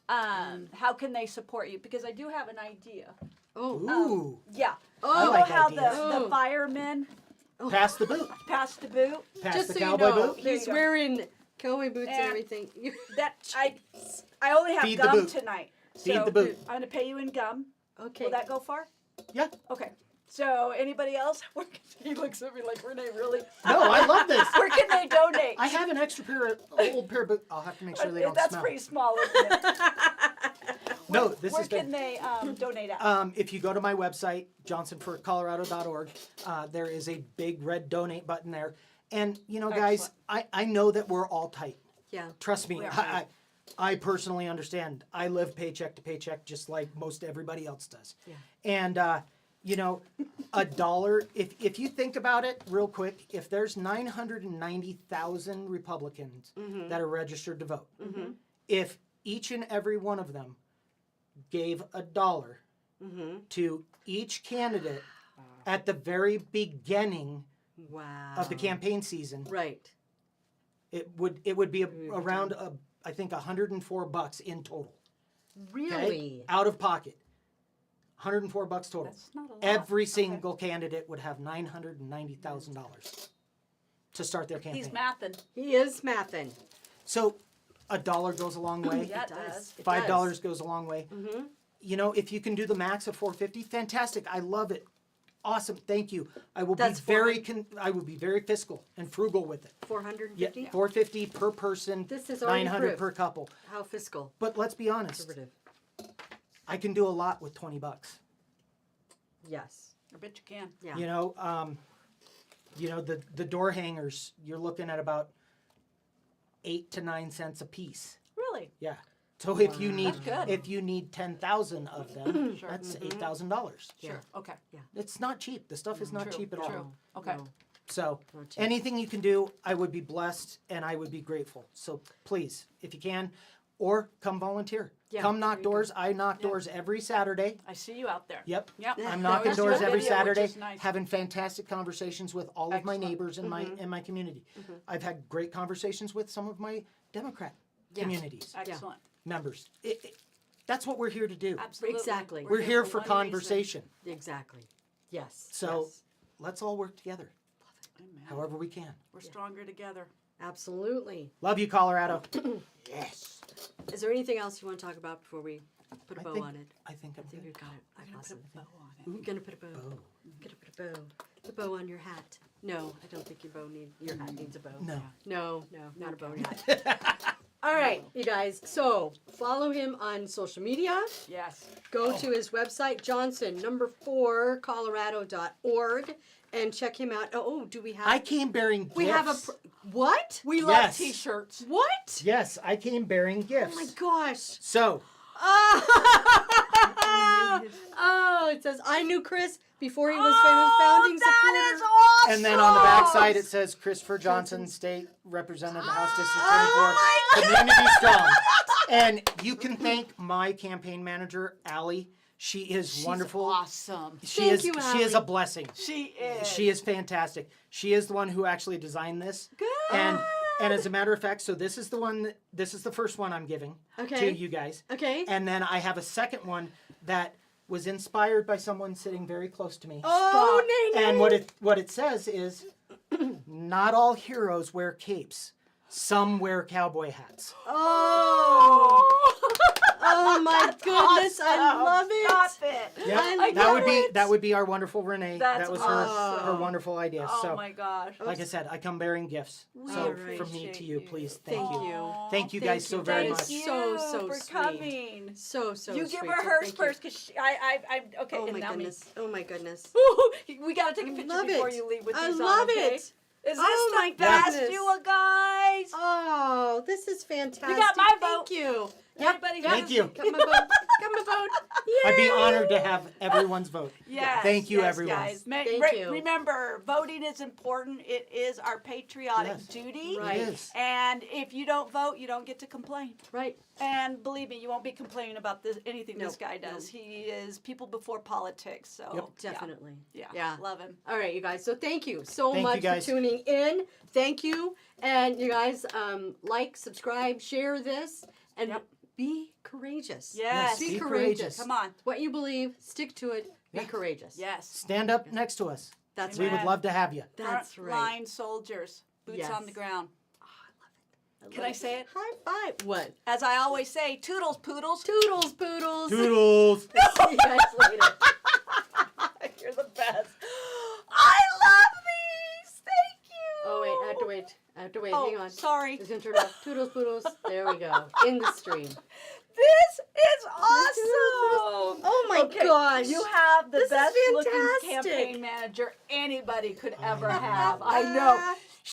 how can they support you? Because I do have an idea. Oh. Ooh. Yeah. Oh. You like know how ideas. the Oh. firemen Pass the boot. pass the boot? Pass Just the so you cowboy know, boot. There he's you go. wearing cowboy boots and And- everything. That I only have Feed the gum boot. tonight. Feed So the boot. I'm gonna pay you in gum. Okay. Will that go far? Yeah. Okay. So anybody else? He looks at me like, Renee, really? No, I love this. Where can they donate? I have an extra old pair of boots. I'll have to make sure they don't That's smell. pretty small, isn't it? No, this Where is can good. they donate at? If you go to my website, johnsonforcolorado.org, there is a big red donate button there. And, you know, guys, I know that we're all tight. Yeah. Trust me. We are. I personally understand. I live paycheck to paycheck just like most everybody else does. Yeah. And, you know, $1, if you think about it real quick, if there's 990,000 Republicans that are registered to vote, if each and every one of them gave $1 to each candidate at the very beginning Wow. of the campaign season, Right. it would be around I think $104 in total. Okay? Really? Out of pocket. $104 total. That's not a lot. Every single candidate would have $990,000 to start their campaign. He's mathing. He is mathing. So $1 goes a long way. Yeah, it It does. does. It $5 does. goes a long way. You know, if you can do the max of $450, fantastic. I love it. Awesome. Thank you. I will That's be I will be very fiscal and frugal with it. 450? Yeah, $450 per person. This is already $900 approved. per couple. How fiscal? But let's be honest. Conservative. I can do a lot with $20. Yes. I bet you can. Yeah. You know, the door hangers, you're looking at about 8 to 9 cents a piece. Really? Yeah. So if you need That's good. 10,000 of them, Sure. that's $8,000. Sure. Okay. It's not cheap. The stuff is not True, cheap at all. true. Okay. No. So Not cheap. anything you can do, I would be blessed and I would be grateful. So please, if you can, or come volunteer. Yeah, Come there knock you go. doors. I knock doors every Saturday. I see you out there. Yep. Yep. I'm No, knocking it's your doors every video, which Saturday, is nice. having fantastic conversations with all of my Excellent. neighbors in my community. I've had great conversations with some of my Democrat Yeah. communities Excellent. members. That's what we're here to do. Absolutely. Exactly. We're here for one conversation. Exactly. Yes. So yes. let's all work together, reason. Amen. however we can. We're stronger together. Absolutely. Love you, Colorado. Yes. Is there anything else you want to talk about before we put a bow on it? I think I'm I think good. we've got it. I'm gonna Awesome. put a bow on it. You're gonna put a bow. Gonna put a bow. The bow on your hat. No, I don't think your hat needs a bow. No. No, not a bow hat. All right, you guys. So follow him on social media. Yes. Go to his website, Johnson4Colorado.org, and check him out. Oh, do we have? I came bearing gifts. we have a what? We love Yes. T-shirts. What? Yes, I came bearing gifts. Oh my gosh. So, Oh, it says I knew Chris before he was famous founding supporter. That is awesome. and then on the back side it says Kristopher Johnson, State Representative, House District 24, Community Strong. And you can thank my campaign manager, Allie. She is wonderful. Awesome. She is you, she is Allie. a blessing. She is. She is fantastic. She is the one who actually designed this. Good. And as a matter of fact, so this is the one. This is the first one I'm giving Okay. to you guys. Okay. And then I have a second one that was inspired by someone sitting very close to me. Oh, nay, And what it says is, not all heroes wear capes. Some wear cowboy hats. Oh. Oh my goodness, I Awesome. love it. Stop it. Yeah, I that would be our wonderful Renee. That's that was awesome. her wonderful idea. Oh so my gosh. like I said, I come bearing gifts. We So appreciate from me to you, please thank Thank you. you. Thank you Thank guys so you. very Thank much. you. So So for sweet. coming. So You sweet. give her hers Thank first, cause I okay. Oh and my now me. goodness. Oh my goodness. Ooh, we gotta take a picture love before it. you leave with I these love on, okay? it. Is this Oh the my best, goodness. you guys? Oh, this is fantastic. my Thank vote. you. Everybody Thank you. Come and vote. Come and vote. I'd be honored to have everyone's vote. Yes, Thank you, yes, everyone. Guys. Thank you. Remember, voting is important. It is our patriotic Yes. duty. Right. It is. And if you don't vote, you don't get to complain. Right. And believe me, you won't be complaining about anything this Nope, guy does. nope. He is people before politics. So Yep. Definitely. Yeah. Yeah. Love him. All right, you guys. So thank you so Thank you, much for guys. tuning in. Thank you. And you guys, like, subscribe, share this, and Yep. be courageous. Yes. Be Be courageous. courageous. Come on. What you believe, stick to it. Be Yeah. courageous. Yes. Stand up next to us. That's We right. would love to have you. That's right. Line soldiers, boots on the Yes. ground. love Can I say it? High five. What? As I always say, toodles, poodles. Toodles, poodles. Toodles. See you guys later. You're the best. I love these. Thank you. Oh, wait. I have to wait. Oh, Hang on. sorry. It's going to turn off. Toodles, poodles. There we go. In the stream. This is awesome. Oh, my gosh. You have the This is best looking fantastic. campaign manager anybody could ever have. I know.